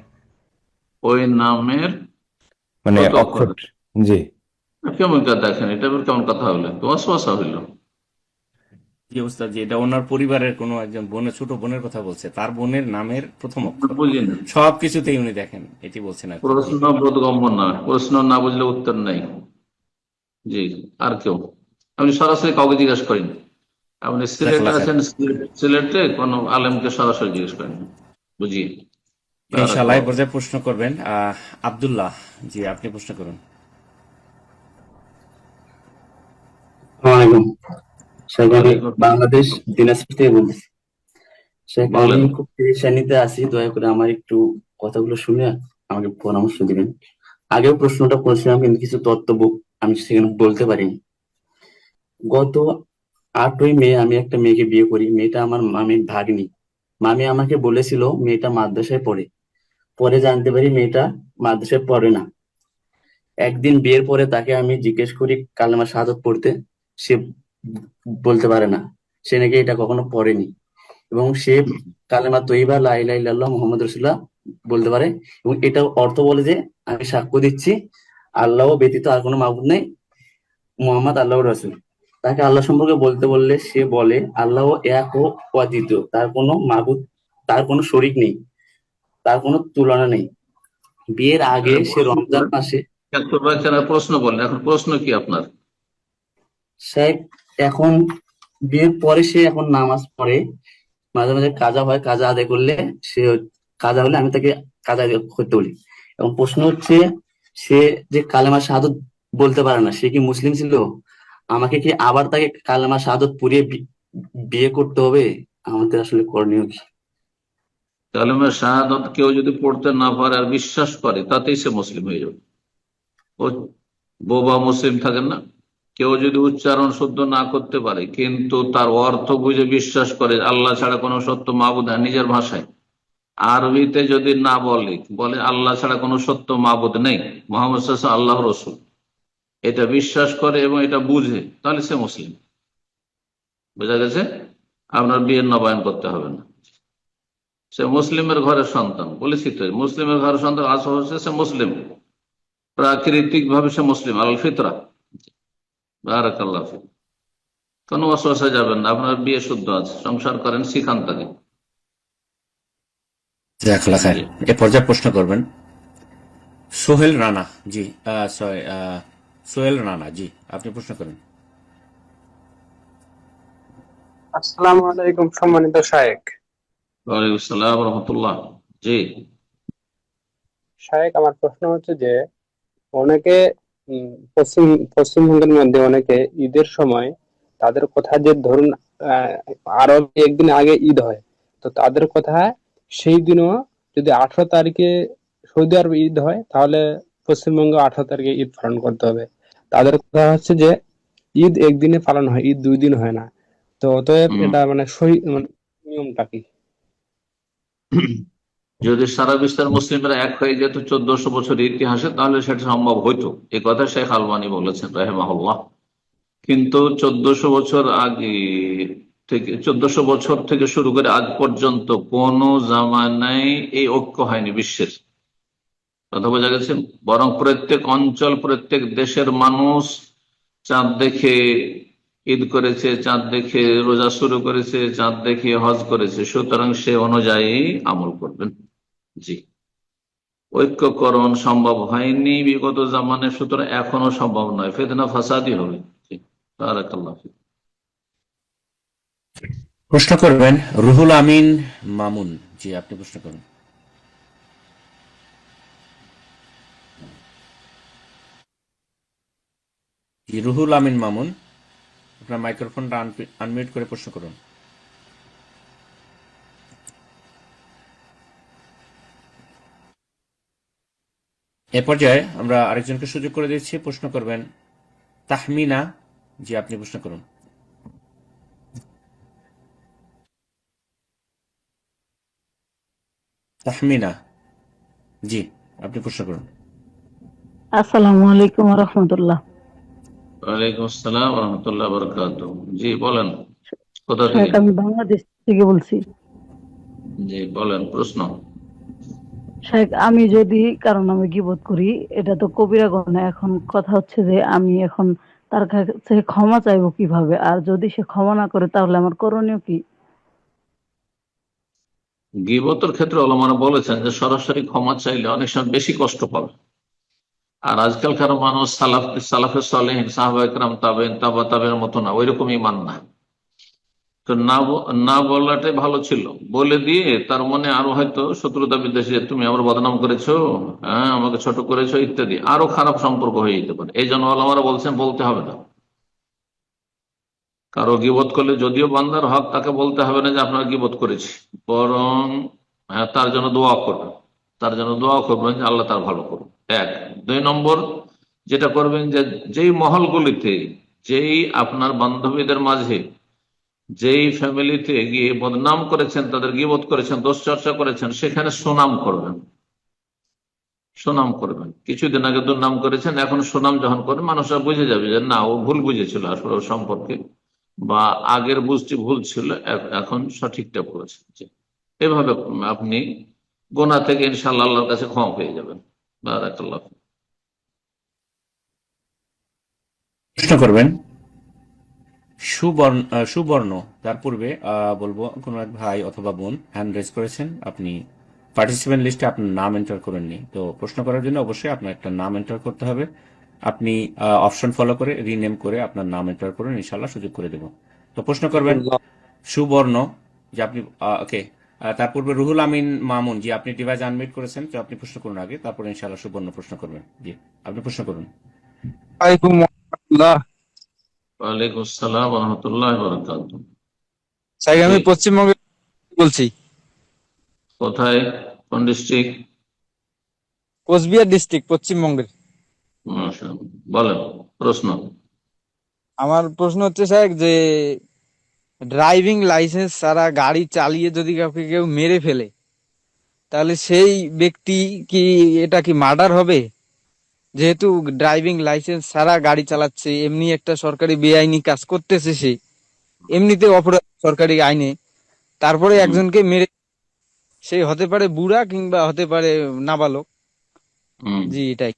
ওই নামের মানে কত অক্ষর। অক্ষর? জি। কেমন কথা দেখেন, এটা আবার কেমন কথা হলো, তো অশ্বাসা হইলো। জি উস্তাদ, জি এটা ওনার পরিবারের কোনো একজন বোনের, ছোট বোনের কথা বলছে, তার বোনের নামের প্রথম অক্ষর বুঝিনি, সবকিছুতেই উনি দেখেন, এটি বলছেন আর কি। জি। প্রশ্ন বোধগম্য না, প্রশ্ন না বুঝলে উত্তর নাই। জি। আর কেউ? আপনি সরাসরি কাউকে জিজ্ঞেস করেন, আপনি সিলেটে জাজাকাল্লাহ খায়ের। আছেন, সিলেটে কোনো আলেমকে সরাসরি জিজ্ঞেস করেন, বুঝিয়ে। ইনশাআল্লাহ এই বারাকাল্লাহ। পর্যায়ে প্রশ্ন করবেন আব্দুল্লাহ। জি, আপনি প্রশ্ন করুন। আসসালামাইকুম শেখ, আমি ওয়ালাইকুম বাংলাদেশ আসসালাম। দিনাজপুর থেকে বলতেছি। শেখ, আমি বলেন। খুব পেরেশানিতে আছি, দয়া করে আমার একটু কথাগুলো শুনে আমাকে পরামর্শ দিবেন। আগেও প্রশ্নটা করেছিলাম কিন্তু কিছু তথ্য আমি সেখানে বলতে পারিনি। গত 8ই মে আমি একটা মেয়েকে বিয়ে করি, মেয়েটা আমার মামির ভাগ্নি। মামি আমাকে বলেছিল মেয়েটা মাদ্রাসায় পড়ে, পরে জানতে পারি মেয়েটা মাদ্রাসায় পড়ে না। একদিন বিয়ের পরে তাকে আমি জিজ্ঞেস করি কালেমা শাহাদাত পড়তে, সে বলতে পারে না, সে নাকি এটা কখনো পড়েনি। এবং সে কালেমা তৈবা লা ইলাহা ইল্লাল্লাহ মুহাম্মদ রাসূলুল্লাহ বলতে পারে, এবং এটার অর্থ বলে যে আমি সাক্ষ্য দিচ্ছি আল্লাহ ব্যতীত আর কোনো মাবুদ নেই, মুহাম্মদ আল্লাহর রাসূল। তাকে আল্লাহ সম্পর্কে বলতে বললে সে বলে আল্লাহ এক ও অদ্বিতীয়, তার কোনো মাবুদ, তার কোনো শরীক নেই, তার কোনো তুলনা নেই। বিয়ের আগে সে প্রশ্ন রমজান করেন। মাসে, প্রশ্ন বলেন, এখন প্রশ্ন কি আপনার? শেখ, এখন বিয়ের পরে সে এখন নামাজ পড়ে, মাঝে মাঝে কাজা হয়, কাজা আদায় করলে সে, কাজা হলে আমি তাকে কাজা আদায় করতে বলি। এবং প্রশ্ন হচ্ছে, সে যে কালেমা শাহাদত বলতে পারে না, সে কি মুসলিম ছিল? আমাকে কি আবার তাকে কালেমা শাহাদত পড়িয়ে বিয়ে করতে হবে? আমাদের আসলে করণীয় কি? কালেমা শাহাদাত কেউ যদি পড়তে না পারে আর বিশ্বাস করে, তাতেই সে মুসলিম হয়ে যাবে। ও বোবা মুসলিম থাকেন না, কেউ যদি উচ্চারণ শুদ্ধ না করতে পারে কিন্তু তার অর্থ বুঝে বিশ্বাস করে আল্লাহ ছাড়া কোনো সত্য মাবুদ নেই, নিজের ভাষায় আরবিতে যদি না বলে, বলে আল্লাহ ছাড়া কোনো সত্য মাবুদ নেই, মোহাম্মদ সাল্লাল্লাহু আলাইহি আল্লাহ রসুল, এটা বিশ্বাস করে এবং এটা বুঝে, তাহলে সে মুসলিম। বোঝা গেছে? আপনার বিয়ের নবায়ন করতে হবে না, সে মুসলিমের ঘরের সন্তান। বলেছি তো, মুসলিমের ঘরের সন্তান আসল হচ্ছে সে মুসলিম, প্রাকৃতিক ভাবে সে মুসলিম, আল ফিতরা। বারাকাল্লাহ ফিক। কোনো অসুবিধা যাবেন না, আপনার বিয়ে শুদ্ধ আছে, সংসার করেন, শিখান তাকে। জাজাকাল্লাহ খায়ের। এ পর্যায়ে প্রশ্ন করবেন সোহেল রানা, জি সরি, সোহেল রানা, জি আপনি প্রশ্ন করেন। আসসালামু আলাইকুম সম্মানিত শায়েখ। ওয়ালাইকুম আসসালাম রহমতুল্লাহ। জি। শায়েখ, আমার প্রশ্ন হচ্ছে যে অনেকে পশ্চিম পশ্চিমবঙ্গের মধ্যে অনেকে ঈদের সময় তাদের কথা যে ধরুন আহ, আরব একদিন আগে ঈদ হয়, তো তাদের কথা সেই দিনও যদি 18 তারিখে সৌদি আরবে ঈদ হয় তাহলে পশ্চিমবঙ্গে 18 তারিখে ঈদ পালন করতে হবে। তাদের কথা হচ্ছে যে ঈদ একদিনে পালন হয়, ঈদ 2 দিন হয় না। তো অতএব হুম। এটা মানে সহি মানে নিয়মটা কি? যদি সারা বিশ্বের মুসলিমরা এক হয়ে যেত 1400 বছরের ইতিহাসে, তাহলে সেটা সম্ভব হইতো। এ কথা শেখ আলবানী বলেছেন রাহিমাহুল্লাহ। কিন্তু 1400 বছর আগে থেকে, 1400 বছর থেকে শুরু করে আজ পর্যন্ত কোন জামানায় এই ঐক্য হয়নি বিশ্বের। কথা বোঝা গেছে? বরং প্রত্যেক অঞ্চল, প্রত্যেক দেশের মানুষ চাঁদ দেখে ঈদ করেছে, চাঁদ দেখে রোজা শুরু করেছে, চাঁদ দেখে হজ করেছে। সুতরাং সে অনুযায়ী আমল করবেন। জি। ঐক্যকরণ সম্ভব হয়নি বিগত জামানে, সুতরাং এখনো সম্ভব নয়, ফিতনা ফাসাদই হবে। জি। বারাকাল্লাহ ফিক। প্রশ্ন করবেন রুহুল আমিন মামুন, জি আপনি প্রশ্ন করুন। জি, রুহুল আমিন মামুন, আপনার মাইক্রোফোনটা আনমিউট করে প্রশ্ন করুন। এ পর্যায়ে আমরা আরেকজনকে সুযোগ করে দিচ্ছি, প্রশ্ন করবেন তাহমিনা, জি আপনি প্রশ্ন করুন। তাহমিনা, জি আপনি প্রশ্ন করুন। আসসালামু আলাইকুম রহমতুল্লাহ। ওয়ালাইকুম আসসালাম রহমতুল্লাহ বরকাত। জি বলেন, কোথা থেকে? শেখ, আমি বাংলাদেশ থেকে বলছি। জি বলেন প্রশ্ন। শেখ, আমি যদি কারো নামে গীবত করি, এটা তো কবিরা গুনাহ। এখন কথা হচ্ছে যে আমি এখন তার কাছে ক্ষমা চাইবো কিভাবে? আর যদি সে ক্ষমা না করে তাহলে আমার করণীয় কি? গীবতের ক্ষেত্রে ওলামারা বলেছেন যে সরাসরি ক্ষমা চাইলে অনেক সময় বেশি কষ্ট পাবে। আর আজকালকার মানুষ সালাফে সালেহিন, সাহাবা ইকরাম, তাবেইন, তাবা তাবের মতো না, ওইরকম ইমান না। তো না বলাটাই ভালো ছিল। বলে দিয়ে তার মনে আরো হয়তো শত্রুতা বিদ্বেষ, যে তুমি আমার বদনাম করেছো, হ্যাঁ আমাকে ছোট করেছো ইত্যাদি, আরো খারাপ সম্পর্ক হয়ে যেতে পারে। এই জন্য ওলামারা বলছেন বলতে হবে না। কারো গীবত করলে যদিও বান্দার হক, তাকে বলতে হবে না যে আপনার গীবত করেছি, বরং হ্যাঁ তার জন্য দোয়া করবেন, তার জন্য দোয়া করবেন যে আল্লাহ তার ভালো করুন। এক। 2 নম্বর যেটা করবেন, যে যেই মহলগুলিতে, যেই আপনার বান্ধবীদের মাঝে, যেই ফ্যামিলিতে গিয়ে বদনাম করেছেন, তাদের গীবত করেছেন, দোষ চর্চা করেছেন, সেখানে সুনাম করবেন। সুনাম করবেন। কিছুদিন আগে দুর্নাম করেছেন, এখন সুনাম যখন করবেন, মানুষরা বুঝে যাবে যে না, ও ভুল বুঝেছিল আসলে ওর সম্পর্কে, বা আগের বুঝটি ভুল ছিল, এখন সঠিকটা বলেছে। এভাবে আপনি গোনা থেকে ইনশাআল্লাহ আল্লাহর কাছে ক্ষমা পেয়ে যাবেন। বারাকাল্লাহ। প্রশ্ন করবেন সুবর্ণ। তার পূর্বে বলবো, কোনো এক ভাই অথবা বোন হ্যান্ড রেজ করেছেন, আপনি পার্টিসিপেন্ট লিস্টে আপনার নাম এন্টার করেননি। তো প্রশ্ন করার জন্য অবশ্যই আপনার একটা নাম এন্টার করতে হবে। আপনি অপশন ফলো করে রিনেম করে আপনার নাম এন্টার করুন, ইনশাল্লাহ সুযোগ করে দেব। তো প্রশ্ন করবেন সুবর্ণ, যে আপনি ওকে। তার পূর্বে রুহুল আমিন মামুন, জি আপনি ডিভাইস আনমিউট করেছেন, তো আপনি প্রশ্ন করুন আগে, তারপরে ইনশাল্লাহ সুবর্ণ প্রশ্ন করবেন। জি আপনি প্রশ্ন করুন। ওয়ালাইকুম আসসালাম রহমতুল্লাহ বরকাত। আমি পশ্চিমবঙ্গে বলছি। কোথায়, কোন ডিস্ট্রিক্ট? কোচবিহার ডিস্ট্রিক্ট, পশ্চিমবঙ্গের। বলেন প্রশ্ন। আমার প্রশ্ন হচ্ছে স্যার, যে ড্রাইভিং লাইসেন্স ছাড়া গাড়ি চালিয়ে যদি কাউকে কেউ মেরে ফেলে, তাহলে সেই ব্যক্তি কি, এটা কি মার্ডার হবে? যেহেতু ড্রাইভিং লাইসেন্স ছাড়া গাড়ি চালাচ্ছে, এমনি একটা সরকারি বেআইনি কাজ করতেছে, সে এমনিতে অপরাধ সরকারি আইনে, তারপরে একজনকে মেরে, সে হতে পারে বুড়া কিংবা হতে পারে নাবালক। জি এটাই।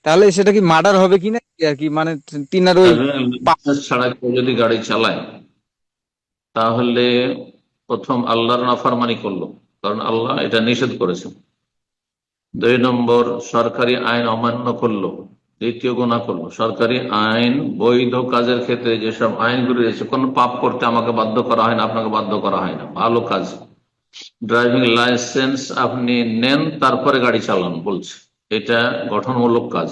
তাহলে সেটা কি মার্ডার হবে কিনা আর কি, মানে তিনার ওই লাইসেন্স ছাড়া কেউ যদি গাড়ি চালায়, তাহলে প্রথম আল্লাহর নাফরমানি করলো, কারণ আল্লাহ এটা নিষেধ করেছেন। 2 নম্বর, সরকারি আইন অমান্য করলো। 3য় গুনাহ করলো। সরকারি আইন, বৈধ কাজের ক্ষেত্রে যেসব আইনগুলি রয়েছে, কোন পাপ করতে আমাকে বাধ্য করা হয় না, আপনাকে বাধ্য করা হয় না, ভালো কাজ। ড্রাইভিং লাইসেন্স আপনি নেন, তারপরে গাড়ি চালান বলছে, এটা গঠনমূলক কাজ।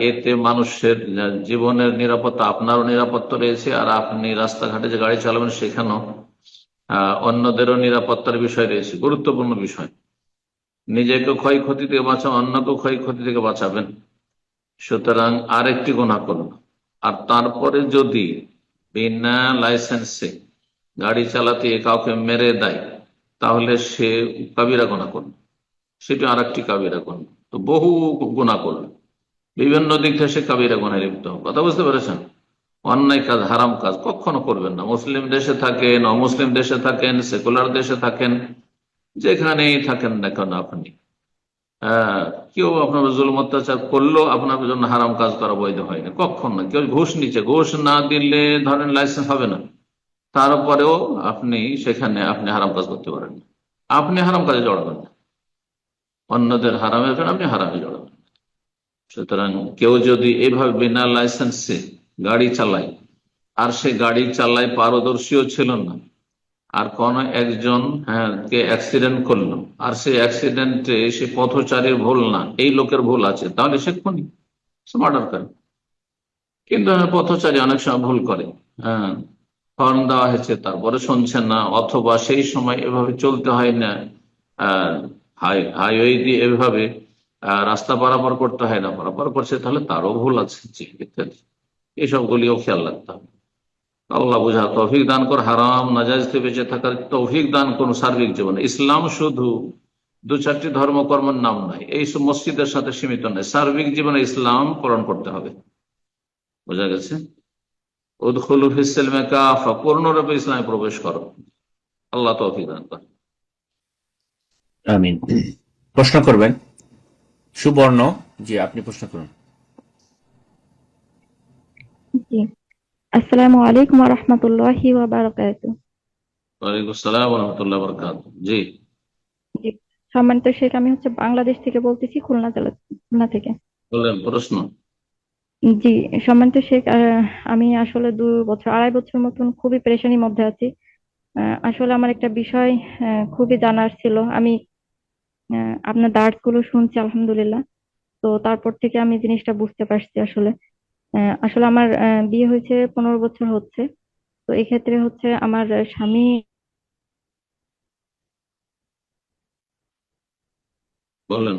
এতে মানুষের জীবনের নিরাপত্তা, আপনারও নিরাপত্তা রয়েছে, আর আপনি রাস্তাঘাটে যে গাড়ি চালাবেন সেখানেও অন্যদেরও নিরাপত্তার বিষয় রয়েছে, গুরুত্বপূর্ণ বিষয়। নিজেকে ক্ষয়ক্ষতি থেকে বাঁচান, অন্যকে ক্ষয়ক্ষতি থেকে বাঁচাবেন। সুতরাং আরেকটি গুনাহ করল। আর তারপরে যদি বিনা লাইসেন্সে গাড়ি চালাতে কাউকে মেরে দেয়, তাহলে সে কাবিরা গুনাহ করল, সেটা আরেকটি কাবিরা গুনাহ। তো বহু গুনাহ করল, বিভিন্ন দিক থেকে সে কাবিরা গুনাহে লিপ্ত হবে। কথা বুঝতে পেরেছেন? অন্যায় কাজ, হারাম কাজ কখনো করবেন না। মুসলিম দেশে থাকেন, অমুসলিম দেশে থাকেন, সেকুলার দেশে থাকেন, যেখানেই থাকেন না কেন আপনি, কেউ আপনার জুলুম অত্যাচার করলেও আপনার জন্য হারাম কাজ করা বৈধ হয় না, কখন না। কেউ ঘুষ নিচ্ছে, ঘুষ না দিলে ধরেন লাইসেন্স হবে না, তারপরেও আপনি সেখানে আপনি হারাম কাজ করতে পারেন না। আপনি হারাম কাজে জড়াবেন না, অন্যদের হারামের কারণে আপনি হারামে জড়াবেন। সুতরাং কেউ যদি এইভাবে বিনা লাইসেন্সে গাড়ি চালায়, আর সে গাড়ি চালায় পারদর্শীও ছিল না, আর কোন একজন কে অ্যাক্সিডেন্ট করলো, আর সেই অ্যাক্সিডেন্টে সে পথচারীর ভুল না, এই লোকের ভুল আছে, তাহলে সে খুনি, সে মার্ডার করে। কিন্তু পথচারী অনেক সময় ভুল করে, হর্ন দেওয়া হয়েছে তারপরে শুনছে না, অথবা সেই সময় এভাবে চলতে হয় না, হাইওয়ে দিয়ে এভাবে রাস্তা পারাপার করতে হয় না, পারাপার করছে, তাহলে তারও ভুল আছে। ইত্যাদি এসবগুলিও খেয়াল রাখতে হবে। আল্লাহ বুঝা তৌফিক দান কর, হারাম নাজাইজ থেকে বেঁচে থাকার তৌফিক দান করুন সার্বিক জীবনে। ইসলাম শুধু 2-4টি ধর্মকর্মের নাম নয়, এই সব মসজিদের সাথে সীমিত নয়, সার্বিক জীবনে ইসলাম পালন করতে হবে। বোঝা গেছে? উদখুলু ফিস-সিলমি কাফা, পূর্ণরূপে ইসলামে প্রবেশ করো। আল্লাহ তৌফিক দান করেন। আমিন। প্রশ্ন করবেন সুবর্ণ জি, আপনি প্রশ্ন করুন। জি, আসসালামু আলাইকুম ওয়া রাহমাতুল্লাহি ওয়া বারাকাতুহু। ওয়ালাইকুম আসসালাম ওয়া রাহমাতুল্লাহি ওয়া বারাকাতুহু। জি, জি, সম্মানিত শেখ, আমি বাংলাদেশ থেকে বলতেছি, খুলনা থেকে। বলেন প্রশ্ন। জি, সম্মানিত শেখ, আমি আসলে 2 বছর 2.5 বছর মতন খুবই পেরেশানির মধ্যে আছি। আসলে আমার একটা বিষয় খুবই জানার ছিল। আমি আপনার দার্স গুলো শুনছি আলহামদুলিল্লাহ। তো তারপর থেকে আমি জিনিসটা বুঝতে পারছি আসলে। আসলে আমার বিয়ে হয়েছে 15 বছর হচ্ছে। তো এক্ষেত্রে আমার স্বামী বলেন।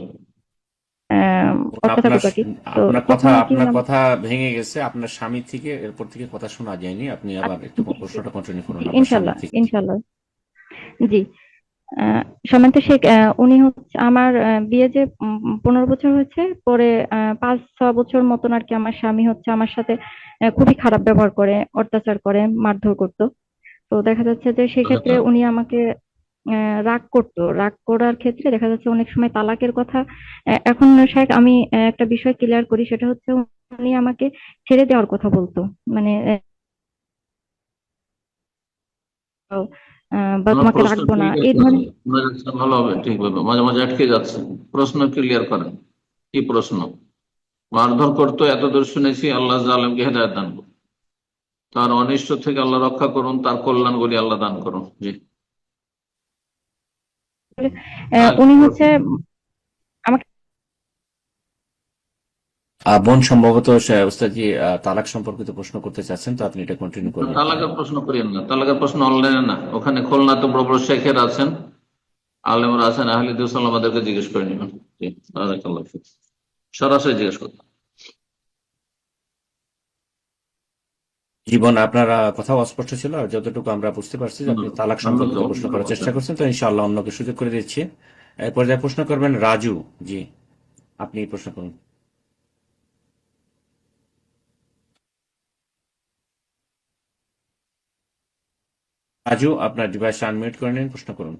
আপনার অত্যাচারী। তো তখন আপনার কথা ভেঙে গেছে, আপনার স্বামী থেকে, এরপর থেকে কথা শোনা যায়নি। আপনি আবার একটু প্রশ্নটা কন্টিনিউ করুন। আপনার স্বামী ইনশাল্লাহ থেকে। ইনশাল্লাহ। জি, সম্মানিত শেখ, উনি আমার বিয়ে যে 15 বছর হয়েছে, পরে 5-6 বছর মতন আর কি আমার স্বামী আমার সাথে খুবই খারাপ ব্যবহার করে, অত্যাচার করে, মারধর করতো। তো দেখা যাচ্ছে যে সেক্ষেত্রে উনি আমাকে রাগ করতো। রাগ করার ক্ষেত্রে দেখা যাচ্ছে অনেক সময় তালাকের কথা। এখন শেখ, আমি একটা বিষয় ক্লিয়ার করি, সেটা হচ্ছে উনি আমাকে ছেড়ে দেওয়ার কথা বলতো, মানে বা আমার তোমাকে প্রশ্ন রাখবো না, ক্লিয়ার এই করেন, ধরনের। ভালো হবে, ঠিক হবে। মাঝে মাঝে আটকে যাচ্ছে, প্রশ্ন ক্লিয়ার করেন। কি প্রশ্ন? মারধর করতো এতদূর শুনেছি, আল্লাহ জালেমকে হেদায়েত দান করুন, তার অনিষ্ট থেকে আল্লাহ রক্ষা করুন, তার কল্যাণ বলি আল্লাহ দান করুন। জি, উনি আমাকে বোন সম্ভবত ওস্তাদজি তালাক সম্পর্কিত প্রশ্ন করতে চাচ্ছেন, তো আপনি এটা কন্টিনিউ করবেন। তালাকের প্রশ্ন করিয়েন না, তালাকের প্রশ্ন অনলাইনে না, ওখানে খুলনাতে বড় বড় শেখের আছেন, আলেমরা আছেন, আহলে দিস, আমাদেরকে জিজ্ঞেস করে নেবেন। জি, বারাকাল্লাহু ফিক। সরাসরি জিজ্ঞেস করতে। জীবন, আপনার কথাও অস্পষ্ট ছিল, আর যতটুকু আমরা বুঝতে পারছি যে আপনি তালাক সম্পর্কিত প্রশ্ন করার চেষ্টা করছেন, তো ইনশাআল্লাহ অন্যকে সুযোগ করে দিচ্ছি। এরপর যা প্রশ্ন করবেন রাজু জি, আপনি প্রশ্ন করুন। রাজু, আপনার ডিভাইস আনমিউট করে নিন, প্রশ্ন করুন।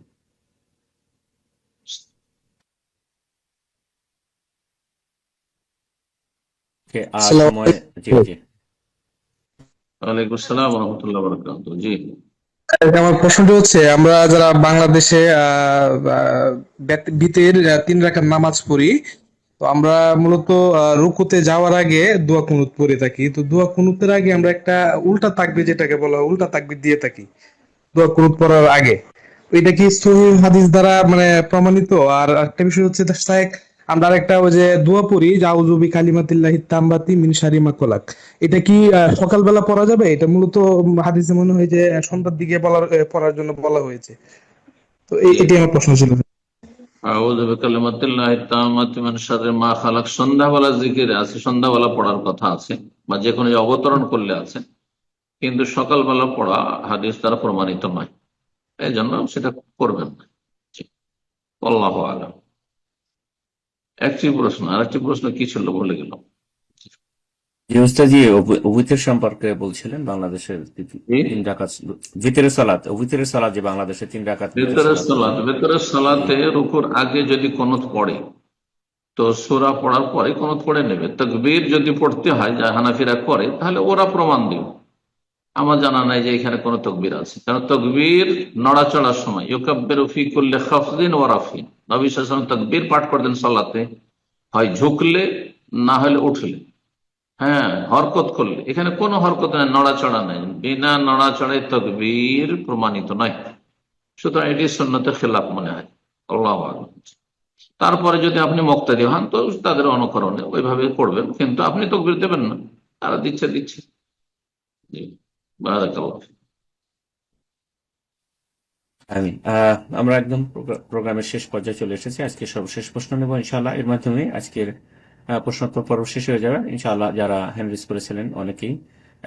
সময় জি জি। ওয়ালাইকুম আসসালাম ওয়া রাহমাতুল্লাহি ওয়া বারাকাতুহু। জি, আমার প্রশ্নটি হচ্ছে, আমরা যারা বাংলাদেশে বিতের 3 রাকাত নামাজ পড়ি, তো আমরা মূলত রুকুতে যাওয়ার আগে দোয়া কুনুত পড়ে থাকি। তো দোয়া কুনুতের আগে আমরা একটা উল্টা তাকবীর, যেটাকে বলা হয় উল্টা তাকবীর দিয়ে থাকি দোয়া কুনুত পড়ার আগে। তো এটা কি সহিহ হাদিস দ্বারা মানে প্রমাণিত? আর একটা বিষয় হচ্ছে শায়েখ, আমরা আরেকটা ওই যে দোয়া পড়ি যে আউযু বিকালিমাতিল্লাহি তাম্মাতি মিন শাররি মা খলাক, এটা কি সকালবেলা পড়া যাবে? এটা মূলত হাদিসে মনে হয় যে সন্ধ্যার দিকে পড়ার জন্য বলা হয়েছে। তো এটাই আমার প্রশ্ন ছিল। আউযু বিকালিমাতিল্লাহি তাম্মাতি মিন শাররি মা খালাক সন্ধ্যাবেলা জিকিরে আছে, সন্ধ্যাবেলা পড়ার কথা আছে, বা যে কোনো অবতরণ করলে আছে, কিন্তু সকালবেলা পড়া হাদিস দ্বারা প্রমাণিত নয়, এই জন্য সেটা করবেন না। আল্লাহু আলাম। একটি প্রশ্ন, আরেকটি প্রশ্ন কি ছিল ভুলে গেলাম। জি উস্তাদজি, অভিতের সম্পর্কে বলছিলেন বাংলাদেশের 3 রাকাত ভিতরের সালাত যে বাংলাদেশে 3 রাকাত ভেতরের সালাতে রুকুর আগে যদি কুনুত পড়ে, তো সূরা পড়ার পরে কুনুত পড়ে নেবে। তাকবীর যদি পড়তে হয়, যা হানাফিরা করে, তাহলে ওরা প্রমাণ দিবে। আমার জানা নাই যে এখানে কোনো তাকবীর আছে, কারণ তাকবীর নড়াচড়ার সময় ইউকাব্বিরু ফি কুল্লি খাফদিন ওয়া রাফিন, নবী সাল্লাল্লাহু আলাইহি ওয়াসাল্লাম তাকবীর পাঠ করতেন সালাতে, হয় ঝুঁকলে না হলে উঠলে, হ্যাঁ হরকত করলে। এখানে কোনো হরকত নেই, নড়াচড়া নেই, বিনা নড়াচড়ায় তাকবীর প্রমাণিত নয়। সুতরাং এটি সুন্নতের খেলাফ মনে হয়। আল্লাহু আ'লাম। তারপরে যদি আপনি মুক্তাদি হন, তো তাদের অনুকরণে ওইভাবে পড়বেন, কিন্তু আপনি তাকবীর দেবেন না, তারা দিচ্ছে। জি, বারাকাল্লাহ। আমিন। আমরা একদম প্রোগ্রামের শেষ পর্যায়ে চলে এসেছি। আজকে সর্বশেষ প্রশ্ন নেব ইনশাআল্লাহ। এর মাধ্যমে আজকের প্রশ্নোত্তর পর্ব শেষ হয়ে যাবে ইনশাআল্লাহ। যারা হ্যান্ড রেজ করেছিলেন অনেকেই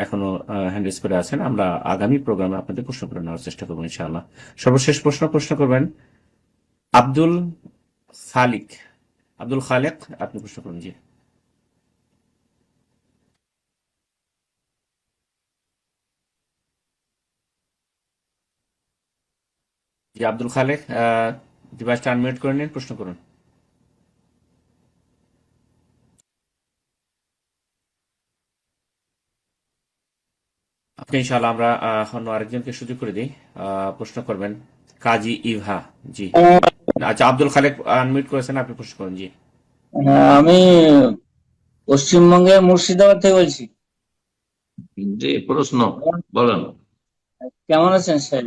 এখনো হ্যান্ড রেজ করে আছেন। আমরা আগামী প্রোগ্রামে আপনাদের প্রশ্ন করে নেওয়ার চেষ্টা করবো ইনশাআল্লাহ। সর্বশেষ প্রশ্ন করবেন আব্দুল খালেক। আপনি প্রশ্ন করুন। জি আব্দুল খালেক, ডিভাইসটা আনমিউট করে নিন, প্রশ্ন করুন। আপনি ইনশাআল্লাহ আমরা অন্য আরেকজনকে সুযোগ করে দিই, প্রশ্ন করবেন কাজী ইভা। জি আচ্ছা, আব্দুল খালেক আনমিউট করেছেন, আপনি প্রশ্ন করুন। জি আমি পশ্চিমবঙ্গের মুর্শিদাবাদ থেকে বলছি। জি প্রশ্ন বলেন। কেমন আছেন স্যার?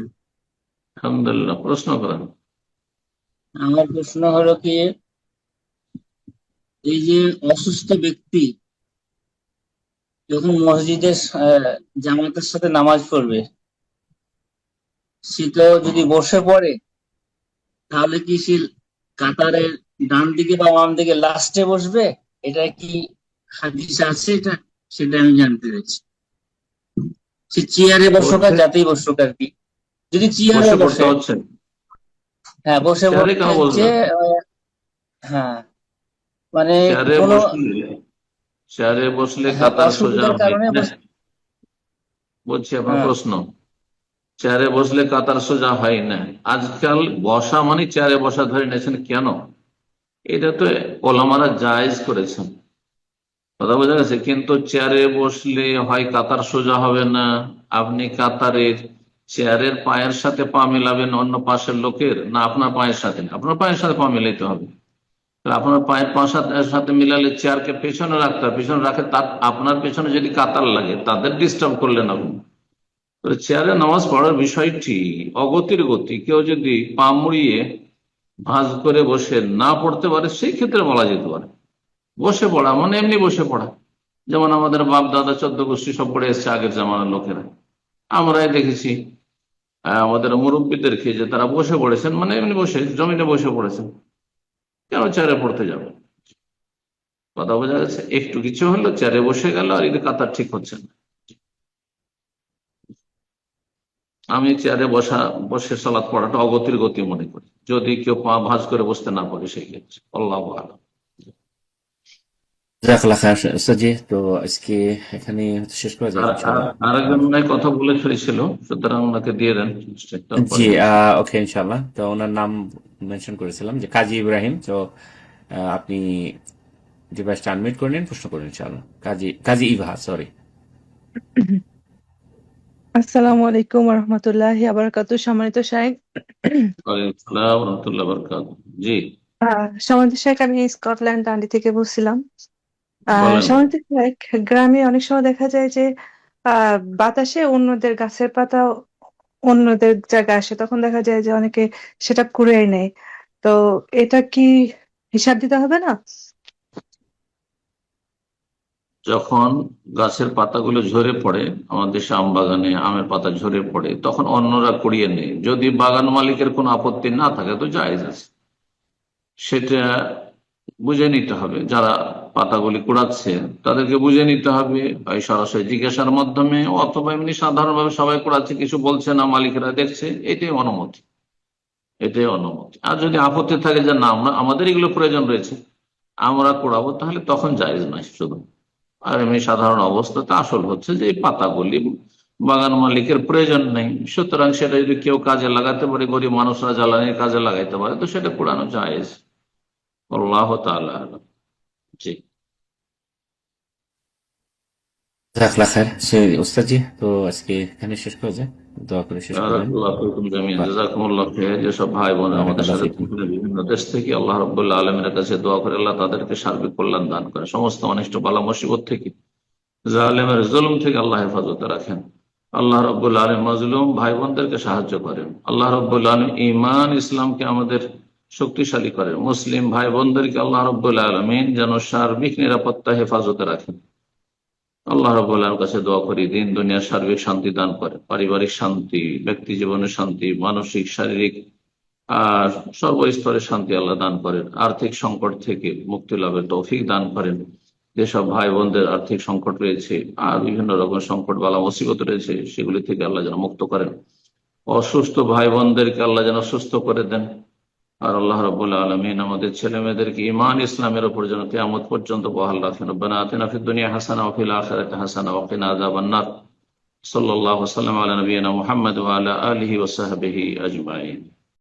আলহামদুলিল্লাহ, প্রশ্ন করেন। আমার প্রশ্ন হলো কি, এই যে অসুস্থ ব্যক্তি যখন মসজিদে জামাতের সাথে নামাজ পড়বে, সে তো যদি বসে পড়ে, তাহলে কি সে কাতারের ডান দিকে বা বাম দিকে লাস্টে বসবে? এটা কি হাদিস আছে? সেটা আমি জানতে চাইছি। সে চেয়ারে বসুক আর যাতেই বসুক আর কি, যদি চেয়ারে বসে, হ্যাঁ বসে পড়তে, হ্যাঁ মানে চেয়ারে বসলে কাতার সোজা হয় না। বলছি আপনার প্রশ্ন, চেয়ারে বসলে কাতার সোজা হয় না। আজকাল বসা মানে চেয়ারে বসা ধরে নিয়েছেন কেন? এটা তো ওলামারা জায়েজ করেছেন, কথা বোঝা গেছে। কিন্তু চেয়ারে বসলে হয় কাতার সোজা হবে না, আপনি কাতারের চেয়ারের পায়ের সাথে পা মিলাবেন অন্য পাশের লোকের, না আপনার পায়ের সাথে? আপনার পায়ের সাথে পা মিলাইতে হবে। আপনার পায়ের পা সাথে মিলালে চেয়ারকে পেছনে রাখতে হবে, পেছনে রাখে তার আপনার পেছনে যদি কাতার লাগে তাদের ডিস্টার্ব করলেন আপনি। চেয়ারে নামাজ পড়ার বিষয়টি অগতির গতি, কেউ যদি পা মুড়িয়ে ভাঁজ করে বসে না পড়তে পারে, সেই ক্ষেত্রে বলা যেতে পারে। বসে পড়া মানে এমনি বসে পড়া, যেমন আমাদের বাপ দাদা 14 গোষ্ঠী সব পড়ে এসছে আগের জামানার লোকেরা। আমরাই দেখেছি আমাদের মুরব্বীদেরকে যে তারা বসে পড়েছেন, মানে এমনি বসে জমিনে বসে পড়েছেন, কেন চেয়ারে পড়তে যাবে? কথা বোঝা গেছে। একটু কিছু হলো চেয়ারে বসে গেল, আর এদের কাতার ঠিক হচ্ছে না। আমি চেয়ারে বসে সালাত পড়াটা অগতির গতি মনে করি, যদি কেউ পা ভাঁজ করে বসতে না পারে সেই ক্ষেত্রে। আল্লাহু আ'লাম। তো আজকে এখানে শেষ করা যায়। আরেকজন কথা বলে ফেলেছিল, সুতরাং ওনাকে দিয়ে দেন। জি ওকে ইনশাআল্লাহ। তো ওনার নাম মেনশন করেছিলাম যে কাজী ইব্রাহিম। তো আপনি ডিভাইসটা আনমিউট করে নিন, প্রশ্ন করুন ইনশাআল্লাহ। কাজী ইভা, সরি। আসসালামু আলাইকুম রহমতুল্লাহি আবরাকাতু। সম্মানিত শাইখ, ওয়ালাইকুম আসসালাম ওয়া রাহমাতুল্লাহি ওয়া বারাকাতুহু। জি, সম্মানিত শাইখ, আমি স্কটল্যান্ড ডান্ডি থেকে বলছিলাম। বলেন। সম্মানিত শাইখ, গ্রামে অনেক সময় দেখা যায় যে বাতাসে অন্যদের গাছের পাতা অন্যদের জায়গায় আসে, তখন দেখা যায় যে অনেকে সেটা কুড়িয়ে নেয়। তো এটা কি হিসাব দিতে হবে না? যখন গাছের পাতাগুলো ঝরে পড়ে, আমাদের দেশে আম বাগানে আমের পাতা ঝরে পড়ে, তখন অন্যরা কুড়িয়ে নেয়। যদি বাগান মালিকের কোনো আপত্তি না থাকে তো জায়েজ আছে। সেটা বুঝে নিতে হবে, যারা পাতাগুলি কুড়াচ্ছে তাদেরকে বুঝে নিতে হবে, হয় সরাসরি জিজ্ঞাসার মাধ্যমে, অথবা এমনি সাধারণভাবে সবাই কুড়াচ্ছে, কিছু বলছে না, মালিকেরা দেখছে, এটাই অনুমতি, এটাই অনুমতি। আর যদি আপত্তি থাকে যে না, আমাদের এগুলো প্রয়োজন রয়েছে, আমরা কুড়াবো, তাহলে তখন জায়েজ নয় শুধু। আর এমনি সাধারণ অবস্থাতে আসল হচ্ছে যে এই পাতাগুলি বাগান মালিকের প্রয়োজন নেই, সুতরাং সেটা যদি কেউ কাজে লাগাতে পারে, গরিব মানুষরা জ্বালানির কাজে লাগাইতে পারে, তো সেটা কুড়ানো জায়েজ। আল্লাহ তাআলা আ'লাম। জি, জাযাকাল্লাহ খায়ের। ওস্তাদ জি, তো আজকে এখানে শেষ করা যায়, দোয়া করে শেষ করবেন। বারাকাল্লাহু ফিকুম জামিআন। জাযাকুমুল্লাহ খাইর। যেসব ভাই বোন আমাদের বারাকাল্লাহ সাথে ফিকুম। বিভিন্ন দেশ থেকে, আল্লাহ রাব্বুল আলামিনের কাছে দোয়া করে আল্লাহ তাদেরকে সার্বিক কল্যাণ দান করে, সমস্ত অনিষ্ট বালা মুসিবত থেকে, জালেমের জুলুম থেকে আল্লাহ হেফাজতে রাখেন। আল্লাহ রাব্বুল আলামিন মাজলুম ভাই বোনদেরকে সাহায্য করেন। আল্লাহ রাব্বুল আলামিন ঈমান ইসলামকে আমাদের শক্তিশালী করেন। মুসলিম ভাই বোনদেরকে আল্লাহ রাব্বুল আলামিন যেন সার্বিক নিরাপত্তা হেফাজতে রাখেন। আল্লাহ রাব্বুল আলামিনের কাছে দোয়া করি দিন দুনিয়ার সার্বিক শান্তি দান করেন, পারিবারিক শান্তি, ব্যক্তি জীবনের শান্তি, মানসিক শারীরিক আর সর্বস্তরের শান্তি আল্লাহ দান করেন। আর্থিক সংকট থেকে মুক্তি লাভের তৌফিক দান করেন। যেসব ভাই বোনদের আর্থিক সংকট রয়েছে আর বিভিন্ন রকম সংকট বালা মুসিবত রয়েছে, সেগুলি থেকে আল্লাহ যেন মুক্ত করেন। অসুস্থ ভাই বোনদেরকে আল্লাহ যেন সুস্থ করে দেন। আর আল্লাহ রাব্বুল আলামিন আমাদের ছেলে মেয়েদেরকে ঈমান ইসলামের উপর যেন কিয়ামত পর্যন্ত বহাল রাখেন। রব্বানা আতিনা ফিদ দুনিয়া হাসানা ওয়া ফিল আখিরাতি হাসানা ওয়া কিনা আযাবান নার। সাল্লাল্লাহু আলা নবিয়িনা মুহাম্মদ ওয়া আলা আলিহি ওয়া সাহবিহি আজমাইন।